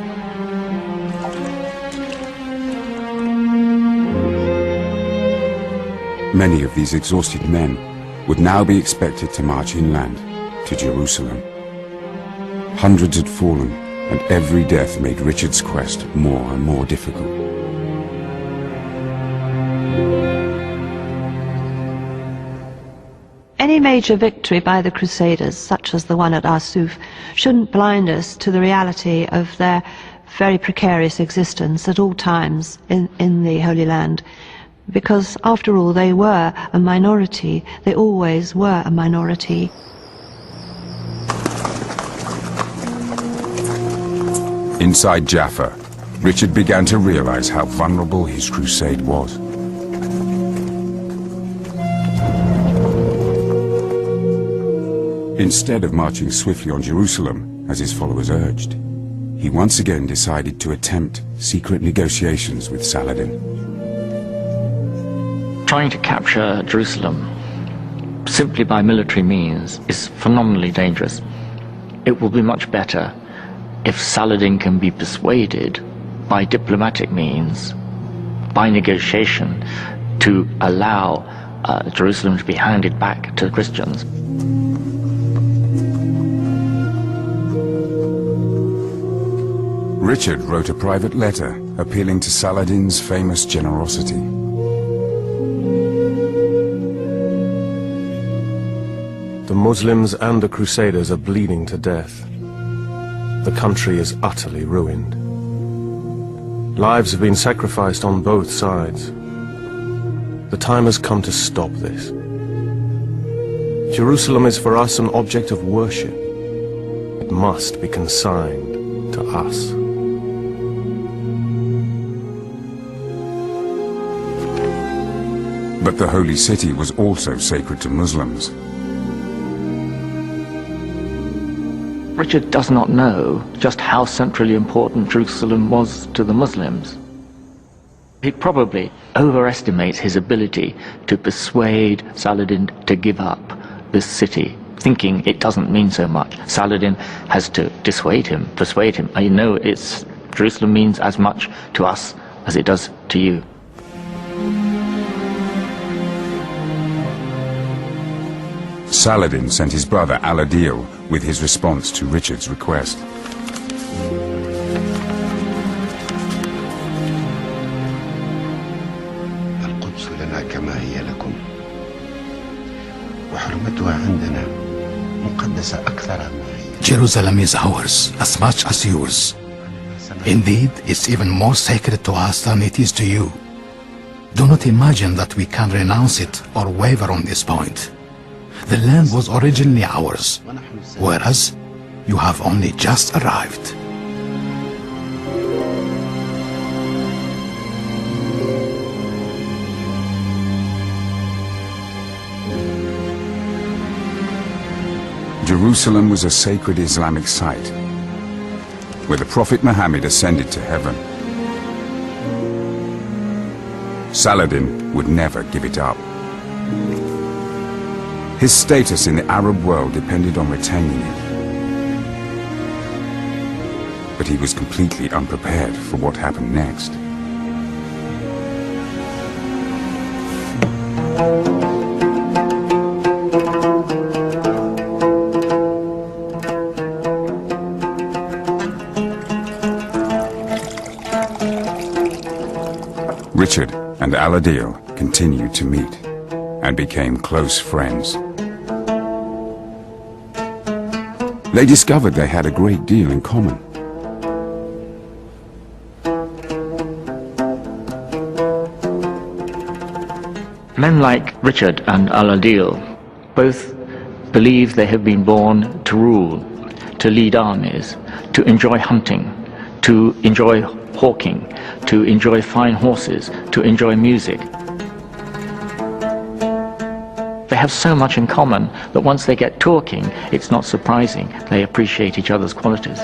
[SPEAKER 1] Many of these exhausted men would now be expected to march inland to Jerusalem. Hundreds had fallen, and every death made Richard's quest more and more difficult.
[SPEAKER 6] Any major victory by the Crusaders, such as the one at Arsuf, shouldn't blind us to the reality of their very precarious existence at all times in the Holy Land. Because, after all, they were a minority. They always were a minority.
[SPEAKER 1] Inside Jaffa, Richard began to realize how vulnerable his crusade was. Instead of marching swiftly on Jerusalem, as his followers urged, he once again decided to attempt secret negotiations with Saladin.
[SPEAKER 5] Trying to capture Jerusalem simply by military means is phenomenally dangerous. It will be much better if Saladin can be persuaded by diplomatic means, by negotiation, to allow Jerusalem to be handed back to the Christians.
[SPEAKER 1] Richard wrote a private letter appealing to Saladin's famous generosity.
[SPEAKER 7] The Muslims and the Crusaders are bleeding to death. The country is utterly ruined. Lives have been sacrificed on both sides. The time has come to stop this. Jerusalem is for us an object of worship. It must be consigned to us.
[SPEAKER 1] But the holy city was also sacred to Muslims.
[SPEAKER 5] Richard does not know just how centrally important Jerusalem was to the Muslims. He probably overestimates his ability to persuade Saladin to give up this city, thinking it doesn't mean so much. Saladin has to dissuade him, persuade him. I know Jerusalem means as much to us as it does to you.
[SPEAKER 1] Saladin sent his brother Al-Adil with his response to Richard's request.
[SPEAKER 8] القدس لنا كما هي لكم وحرمتها عندنا مقدسة أكثر ما هي.
[SPEAKER 2] Jerusalem is ours as much as yours. Indeed, it's even more sacred to us than it is to you. Do not imagine that we can renounce it or waver on this point. The land was originally ours, whereas you have only just arrived.
[SPEAKER 1] Jerusalem was a sacred Islamic site, where the Prophet Muhammad ascended to heaven. Saladin would never give it up. His status in the Arab world depended on retaining it. But he was completely unprepared for what happened next. Richard and Al-Adil continued to meet and became close friends. They discovered they had a great deal in common.
[SPEAKER 5] Men like Richard and Al-Adil both believe they have been born to rule, to lead armies, to enjoy hunting, to enjoy hawking, to enjoy fine horses, to enjoy music. They have so much in common that once they get talking, it's not surprising they appreciate each other's qualities.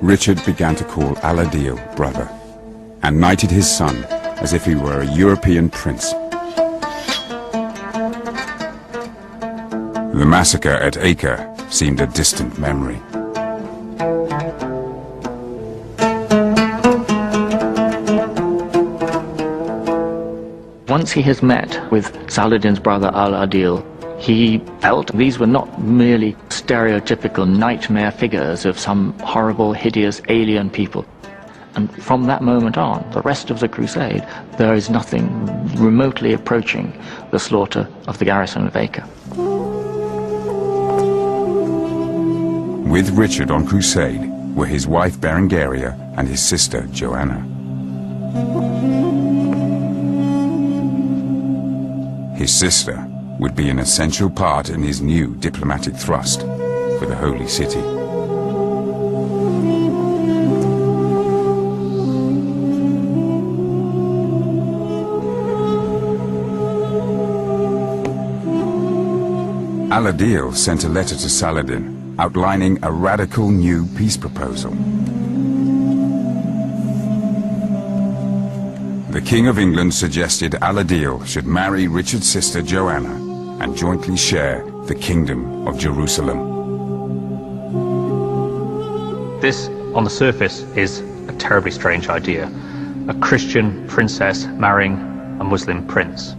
[SPEAKER 1] Richard began to call Al-Adil brother, and knighted his son as if he were a European prince. The massacre at Acre seemed a distant memory.
[SPEAKER 5] Once he has met with Saladin's brother Al-Adil, he felt these were not merely stereotypical nightmare figures of some horrible, hideous alien people. And from that moment on, the rest of the crusade, there is nothing remotely approaching the slaughter of the garrison of Acre.
[SPEAKER 1] With Richard on crusade were his wife Berengaria and his sister Joanna. His sister would be an essential part in his new diplomatic thrust for the Holy City. Al-Adil sent a letter to Saladin outlining a radical new peace proposal. The King of England suggested Al-Adil should marry Richard's sister Joanna and jointly share the Kingdom of Jerusalem.
[SPEAKER 4] This, on the surface, is a terribly strange idea. A Christian princess marrying a Muslim prince.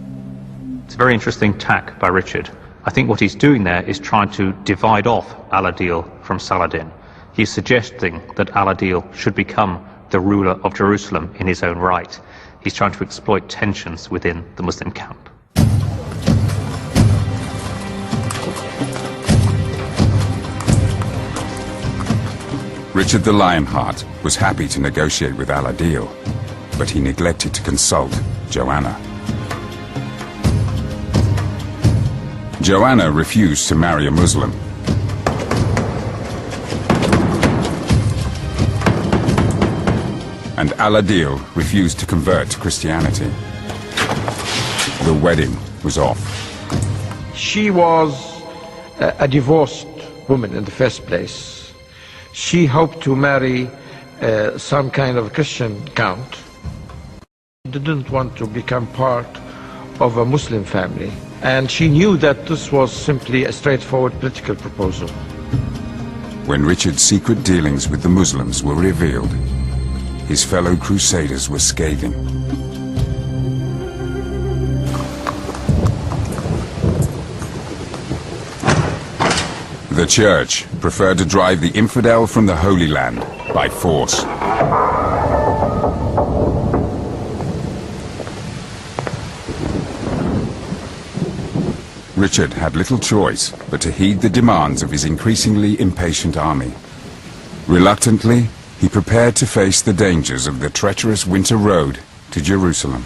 [SPEAKER 4] It's a very interesting tack by Richard. I think what he's doing there is trying to divide off Al-Adil from Saladin. He's suggesting that Al-Adil should become the ruler of Jerusalem in his own right. He's trying to exploit tensions within the Muslim camp.
[SPEAKER 1] Richard the Lionheart was happy to negotiate with Al-Adil, but he neglected to consult Joanna. Joanna refused to marry a Muslim. And Al-Adil refused to convert to Christianity. The wedding was off.
[SPEAKER 3] She was a divorced woman in the first place. She hoped to marry some kind of Christian count. She didn't want to become part of a Muslim family. And she knew that this was simply a straightforward political proposal.
[SPEAKER 1] When Richard's secret dealings with the Muslims were revealed, his fellow crusaders were scathing. The Church preferred to drive the infidel from the Holy Land by force. Richard had little choice but to heed the demands of his increasingly impatient army. Reluctantly, he prepared to face the dangers of the treacherous winter road to Jerusalem.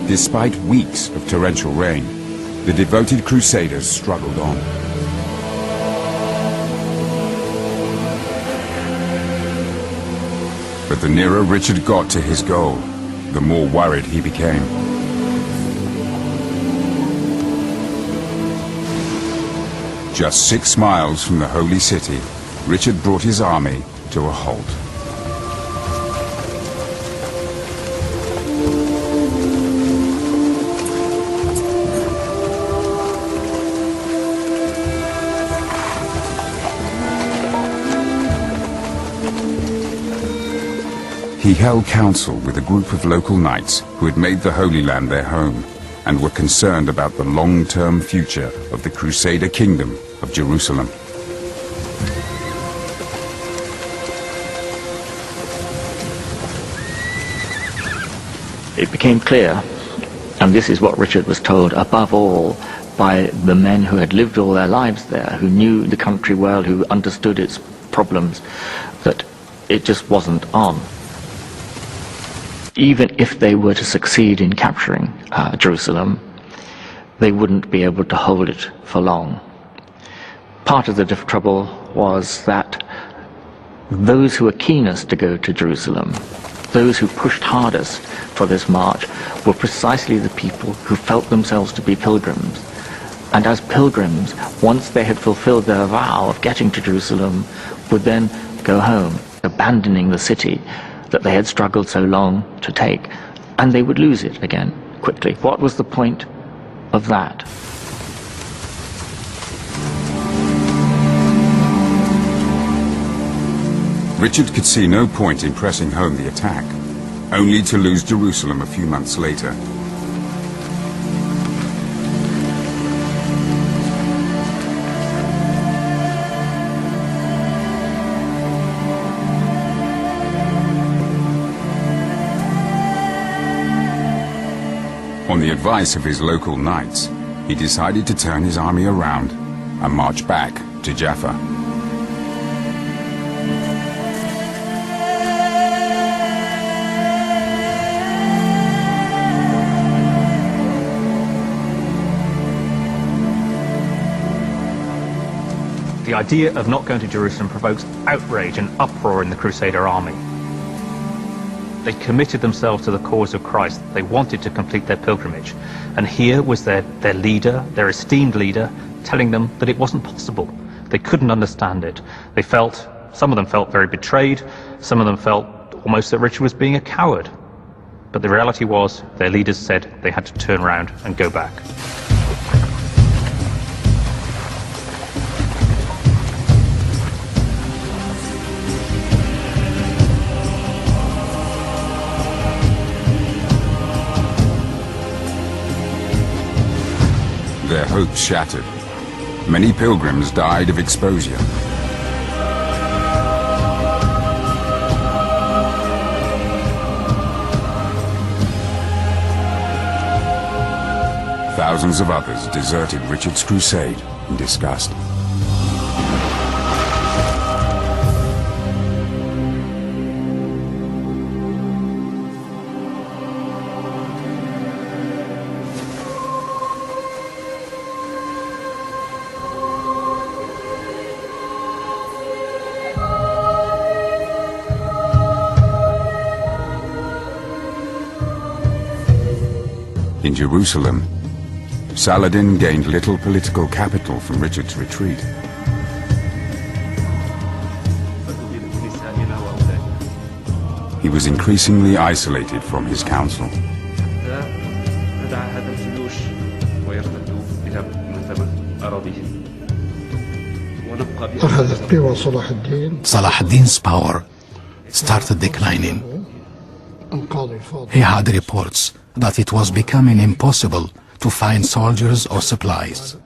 [SPEAKER 1] Despite weeks of torrential rain, the devoted Crusaders struggled on. But the nearer Richard got to his goal, the more worried he became. Just 6 miles from the Holy City, Richard brought his army to a halt. He held council with a group of local knights who had made the Holy Land their home and were concerned about the long-term future of the Crusader kingdom of Jerusalem.
[SPEAKER 5] It became clear, and this is what Richard was told above all by the men who had lived all their lives there, who knew the country well, who understood its problems, that it just wasn't on. Even if they were to succeed in capturing Jerusalem, they wouldn't be able to hold it for long. Part of the trouble was that those who were keenest to go to Jerusalem, those who pushed hardest for this march, were precisely the people who felt themselves to be pilgrims. And as pilgrims, once they had fulfilled their vow of getting to Jerusalem, would then go home, abandoning the city that they had struggled so long to take, and they would lose it again quickly. What was the point of that?
[SPEAKER 1] Richard could see no point in pressing home the attack, only to lose Jerusalem a few months later. On the advice of his local knights, he decided to turn his army around and march back to Jaffa.
[SPEAKER 4] The idea of not going to Jerusalem provokes outrage and uproar in the Crusader army. They committed themselves to the cause of Christ. They wanted to complete their pilgrimage. And here was their leader, their esteemed leader, telling them that it wasn't possible. They couldn't understand it. They felt, some of them felt very betrayed, some of them felt almost that Richard was being a coward. But the reality was, their leaders said they had to turn around and go back.
[SPEAKER 1] Their hopes shattered. Many pilgrims died of exposure. Thousands of others deserted Richard's crusade in disgust. In Jerusalem, Saladin gained little political capital from Richard's retreat. He was increasingly isolated from his council.
[SPEAKER 2] Salah ad-Din's power started declining. He had reports that it was becoming impossible to find soldiers or supplies.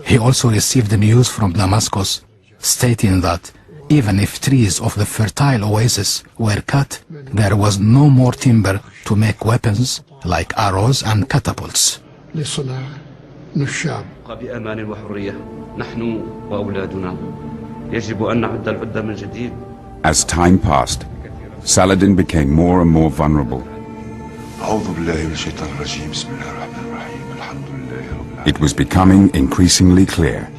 [SPEAKER 2] He also received news from Damascus stating that even if trees of the fertile oasis were cut, there was no more timber to make weapons like arrows and catapults.
[SPEAKER 1] As time passed, Saladin became more and more vulnerable. It was becoming increasingly clear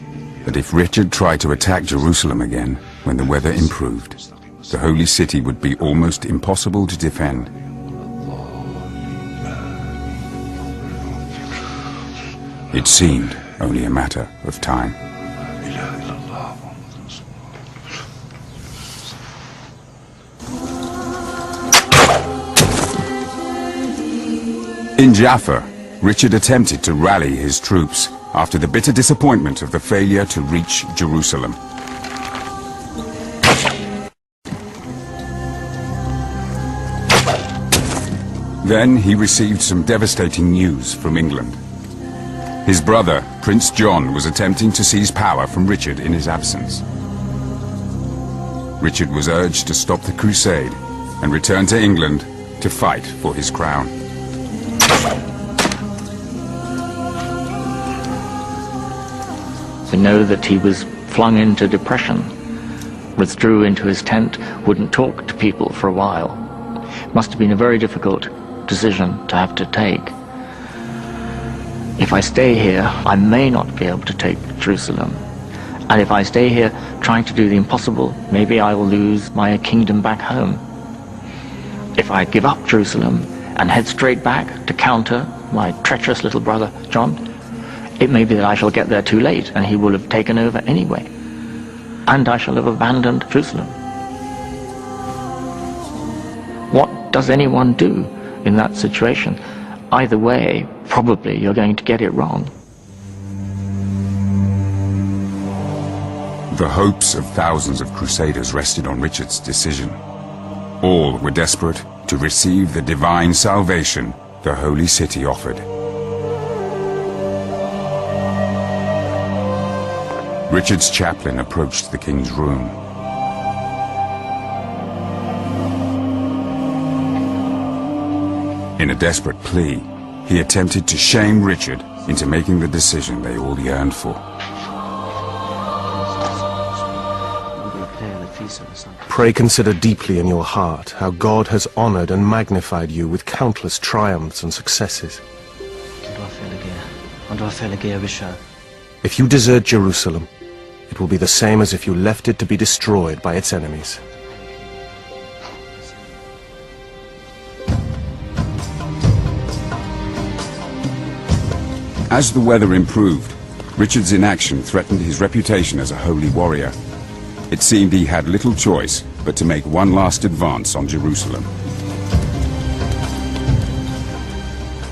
[SPEAKER 1] that if Richard tried to attack Jerusalem again when the weather improved, the holy city would be almost impossible to defend. It seemed only a matter of time. In Jaffa, Richard attempted to rally his troops after the bitter disappointment of the failure to reach Jerusalem. Then he received some devastating news from England. His brother, Prince John, was attempting to seize power from Richard in his absence. Richard was urged to stop the crusade and return to England to fight for his crown.
[SPEAKER 5] We know that he was flung into depression, withdrew into his tent, wouldn't talk to people for a while. Must have been a very difficult decision to have to take. If I stay here, I may not be able to take Jerusalem. And if I stay here trying to do the impossible, maybe I will lose my kingdom back home. If I give up Jerusalem and head straight back to counter my treacherous little brother John, it may be that I shall get there too late and he will have taken over anyway. And I shall have abandoned Jerusalem. What does anyone do in that situation? Either way, probably you're going to get it wrong.
[SPEAKER 1] The hopes of thousands of crusaders rested on Richard's decision. All were desperate to receive the divine salvation the holy city offered. Richard's chaplain approached the king's room. In a desperate plea, he attempted to shame Richard into making the decision they all yearned for.
[SPEAKER 7] Pray consider deeply in your heart how God has honored and magnified you with countless triumphs and successes. If you desert Jerusalem, it will be the same as if you left it to be destroyed by its enemies.
[SPEAKER 1] As the weather improved, Richard's inaction threatened his reputation as a holy warrior. It seemed he had little choice but to make one last advance on Jerusalem.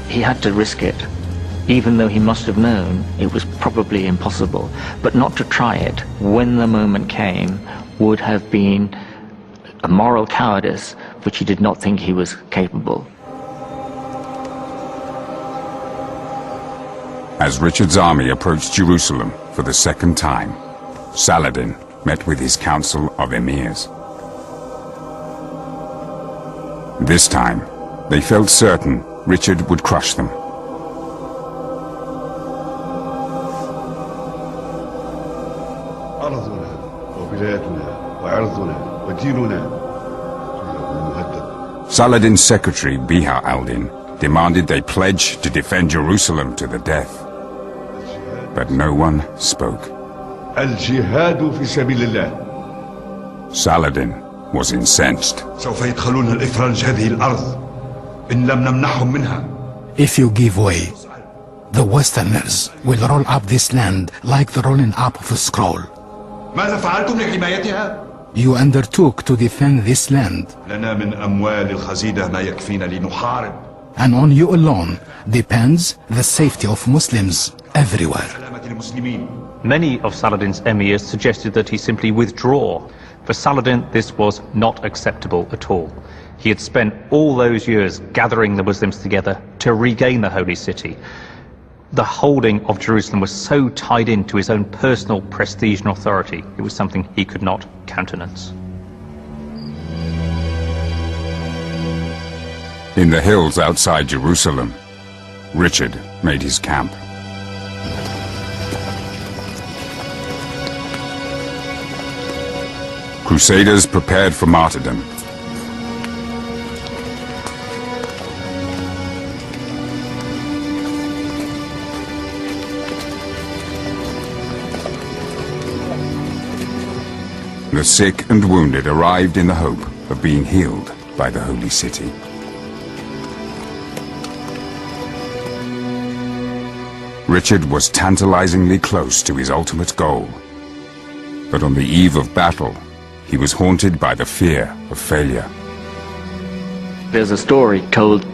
[SPEAKER 5] He had to risk it, even though he must have known it was probably impossible. But not to try it when the moment came would have been a moral cowardice which he did not think he was capable.
[SPEAKER 1] As Richard's army approached Jerusalem for the second time, Saladin met with his council of emirs. This time, they felt certain Richard would crush them. Saladin's secretary, Biha al-Din, demanded they pledge to defend Jerusalem to the death. But no one spoke. Saladin was incensed.
[SPEAKER 2] If you give way, the Westerners will roll up this land like the rolling up of a scroll. You undertook to defend this land, and on you alone depends the safety of Muslims everywhere.
[SPEAKER 4] Many of Saladin's emirs suggested that he simply withdraw. For Saladin, this was not acceptable at all. He had spent all those years gathering the Muslims together to regain the Holy City. The holding of Jerusalem was so tied into his own personal prestige and authority, it was something he could not countenance.
[SPEAKER 1] In the hills outside Jerusalem, Richard made his camp. Crusaders prepared for martyrdom. The sick and wounded arrived in the hope of being healed by the Holy City. Richard was tantalizingly close to his ultimate goal. But on the eve of battle, he was haunted by the fear of failure.
[SPEAKER 5] There's a story told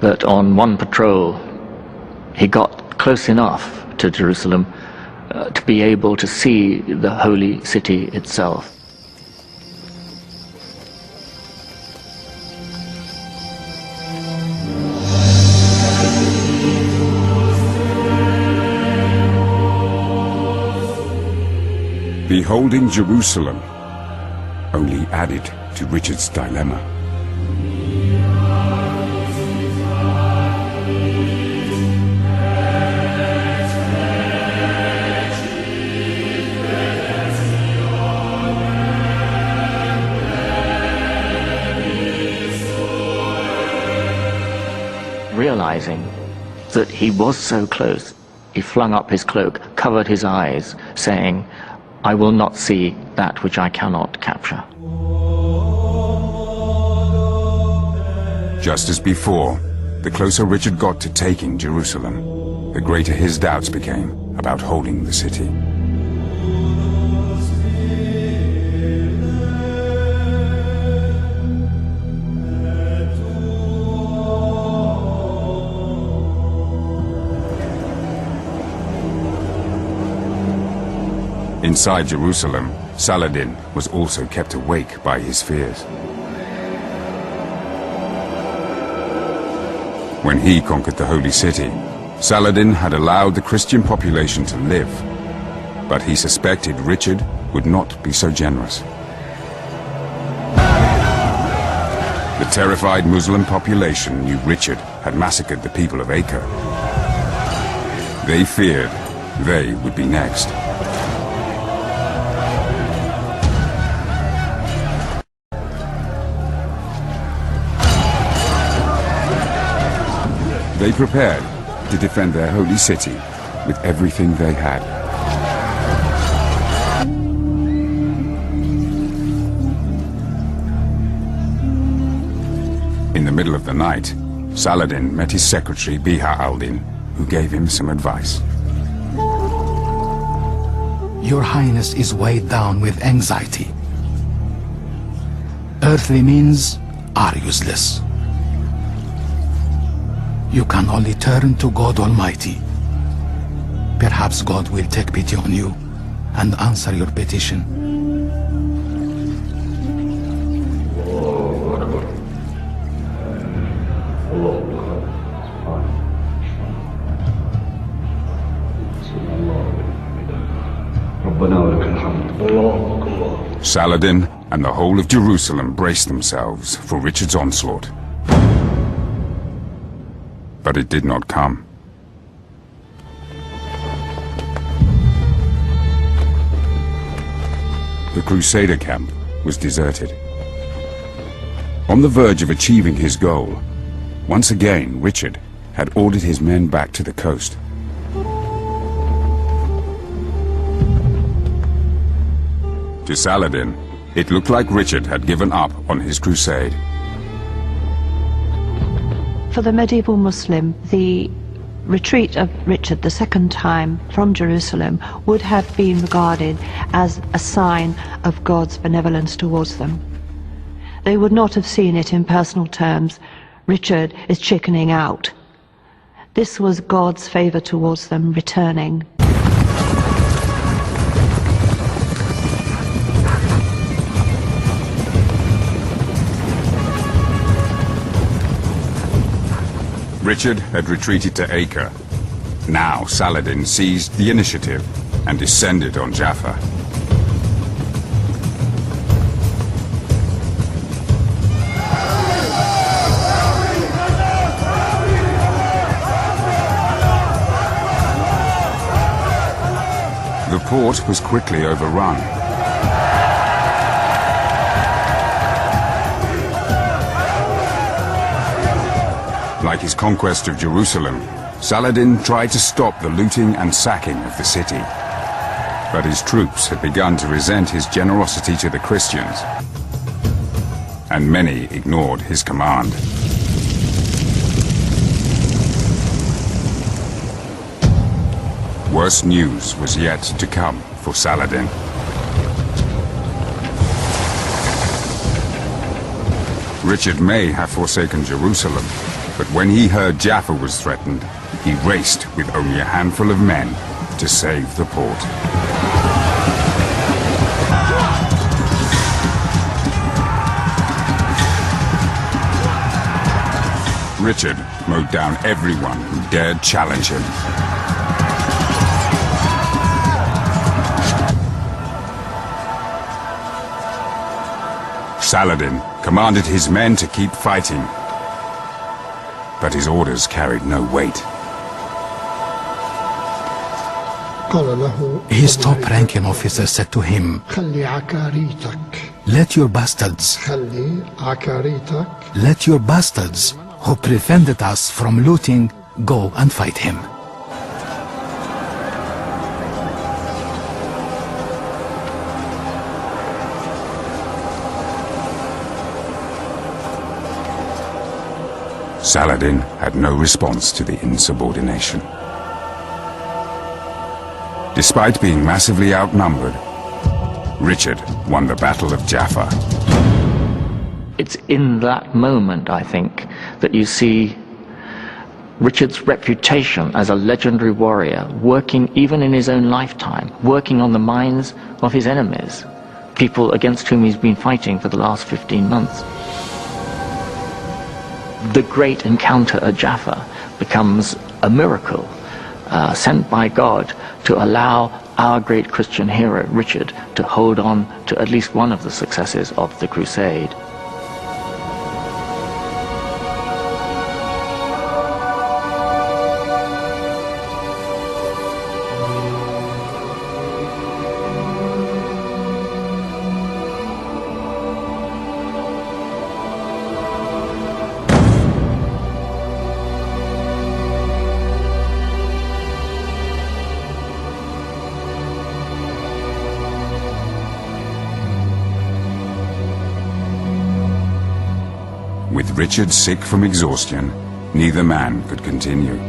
[SPEAKER 5] that on one patrol, he got close enough to Jerusalem to be able to see the Holy City itself.
[SPEAKER 1] Beholding Jerusalem only added to Richard's dilemma.
[SPEAKER 5] Realizing that he was so close, he flung up his cloak, covered his eyes, saying, "I will not see that which I cannot capture."
[SPEAKER 1] Just as before, the closer Richard got to taking Jerusalem, the greater his doubts became about holding the city. Inside Jerusalem, Saladin was also kept awake by his fears. When he conquered the Holy City, Saladin had allowed the Christian population to live, but he suspected Richard would not be so generous. The terrified Muslim population knew Richard had massacred the people of Acre. They feared they would be next. They prepared to defend their holy city with everything they had. In the middle of the night, Saladin met his secretary Biha al-Din, who gave him some advice.
[SPEAKER 2] Your Highness is weighed down with anxiety. Earthly means are useless. You can only turn to God Almighty. Perhaps God will take pity on you and answer your petition.
[SPEAKER 1] Saladin and the whole of Jerusalem braced themselves for Richard's onslaught. But it did not come. The Crusader camp was deserted. On the verge of achieving his goal, once again Richard had ordered his men back to the coast. To Saladin, it looked like Richard had given up on his crusade.
[SPEAKER 6] For the medieval Muslim, the retreat of Richard the second time from Jerusalem would have been regarded as a sign of God's benevolence towards them. They would not have seen it in personal terms. Richard is chickening out. This was God's favor towards them returning.
[SPEAKER 1] Richard had retreated to Acre. Now Saladin seized the initiative and descended on Jaffa. The port was quickly overrun. Like his conquest of Jerusalem, Saladin tried to stop the looting and sacking of the city. But his troops had begun to resent his generosity to the Christians, and many ignored his command. Worse news was yet to come for Saladin. Richard may have forsaken Jerusalem, but when he heard Jaffa was threatened, he raced with only a handful of men to save the port. Richard mowed down everyone who dared challenge him. Saladin commanded his men to keep fighting, but his orders carried no weight.
[SPEAKER 2] His top-ranking officer said to him, "Let your bastards who prevented us from looting go and fight him."
[SPEAKER 1] Saladin had no response to the insubordination. Despite being massively outnumbered, Richard won the Battle of Jaffa.
[SPEAKER 5] It's in that moment, I think, that you see Richard's reputation as a legendary warrior working even in his own lifetime, working on the minds of his enemies, people against whom he's been fighting for the last 15 months. The great encounter at Jaffa becomes a miracle sent by God to allow our great Christian hero, Richard, to hold on to at least one of the successes of the Crusade.
[SPEAKER 1] With Richard sick from exhaustion, neither man could continue.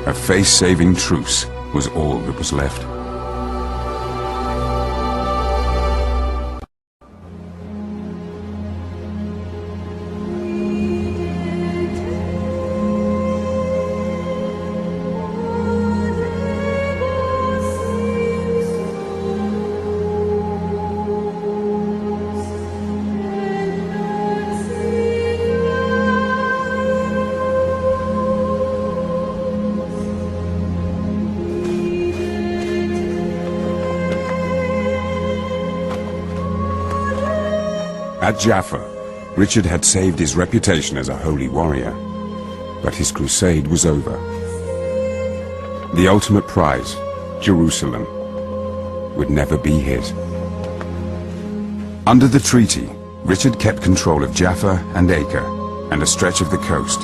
[SPEAKER 1] A face-saving truce was all that was left. At Jaffa, Richard had saved his reputation as a holy warrior, but his crusade was over. The ultimate prize, Jerusalem, would never be his. Under the treaty, Richard kept control of Jaffa and Acre and a stretch of the coast,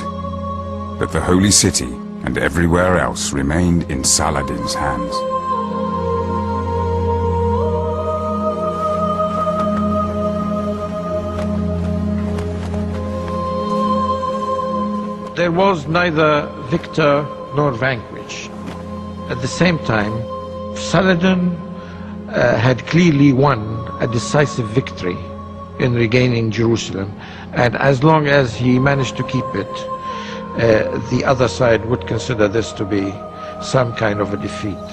[SPEAKER 1] but the holy city and everywhere else remained in Saladin's hands.
[SPEAKER 3] There was neither victor nor vanquished. At the same time, Saladin had clearly won a decisive victory in regaining Jerusalem, and as long as he managed to keep it, the other side would consider this to be some kind of a defeat.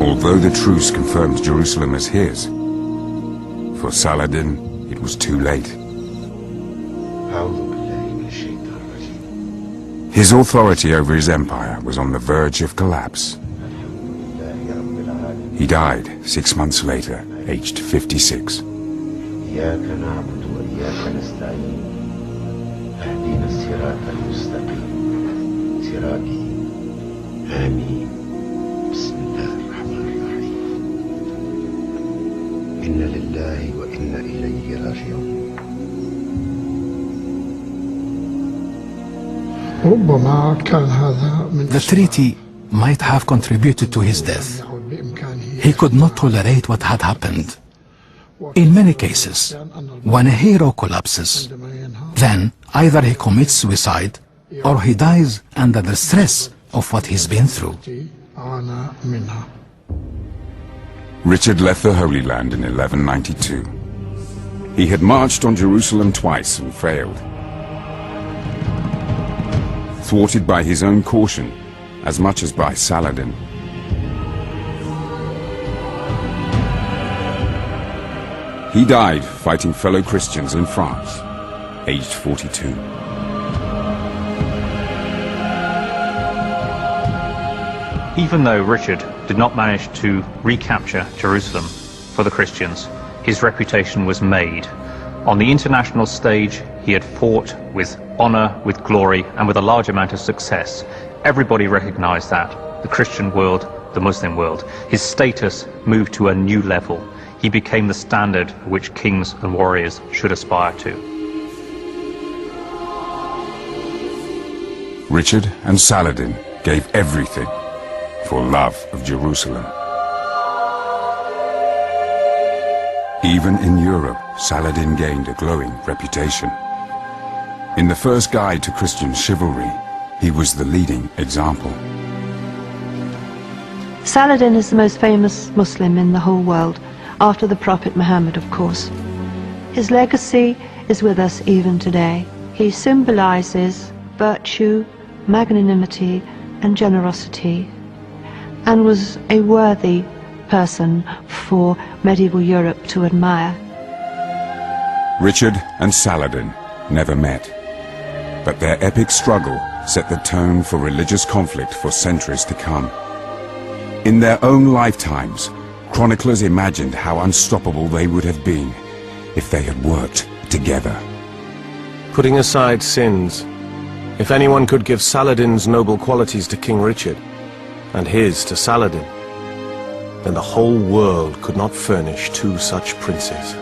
[SPEAKER 1] Although the truce confirmed Jerusalem as his, for Saladin it it was too late. His authority over his empire was on the verge of collapse. He died 6 months later, aged 56.
[SPEAKER 2] The treaty might have contributed to his death. He could not tolerate what had happened. In many cases, when a hero collapses, then either he commits suicide or he dies under the stress of what he's been through.
[SPEAKER 1] Richard left the Holy Land in 1192. He had marched on Jerusalem twice and failed. Thwarted by his own caution, as much as by Saladin. He died fighting fellow Christians in France, aged 42.
[SPEAKER 4] Even though Richard did not manage to recapture Jerusalem for the Christians, his reputation was made. On the international stage, he had fought with honor, with glory, and with a large amount of success. Everybody recognized that. The Christian world, the Muslim world. His status moved to a new level. He became the standard which kings and warriors should aspire to.
[SPEAKER 1] Richard and Saladin gave everything for love of Jerusalem. Even in Europe, Saladin gained a glowing reputation. In the first guide to Christian chivalry, he was the leading example.
[SPEAKER 6] Saladin is the most famous Muslim in the whole world, after the Prophet Muhammad, of course. His legacy is with us even today. He symbolizes virtue, magnanimity, and generosity, and was a worthy person for medieval Europe to admire.
[SPEAKER 1] Richard and Saladin never met, but their epic struggle set the tone for religious conflict for centuries to come. In their own lifetimes, chroniclers imagined how unstoppable they would have been if they had worked together.
[SPEAKER 7] Putting aside sins, if anyone could give Saladin's noble qualities to King Richard, and his to Saladin, then the whole world could not furnish two such princes.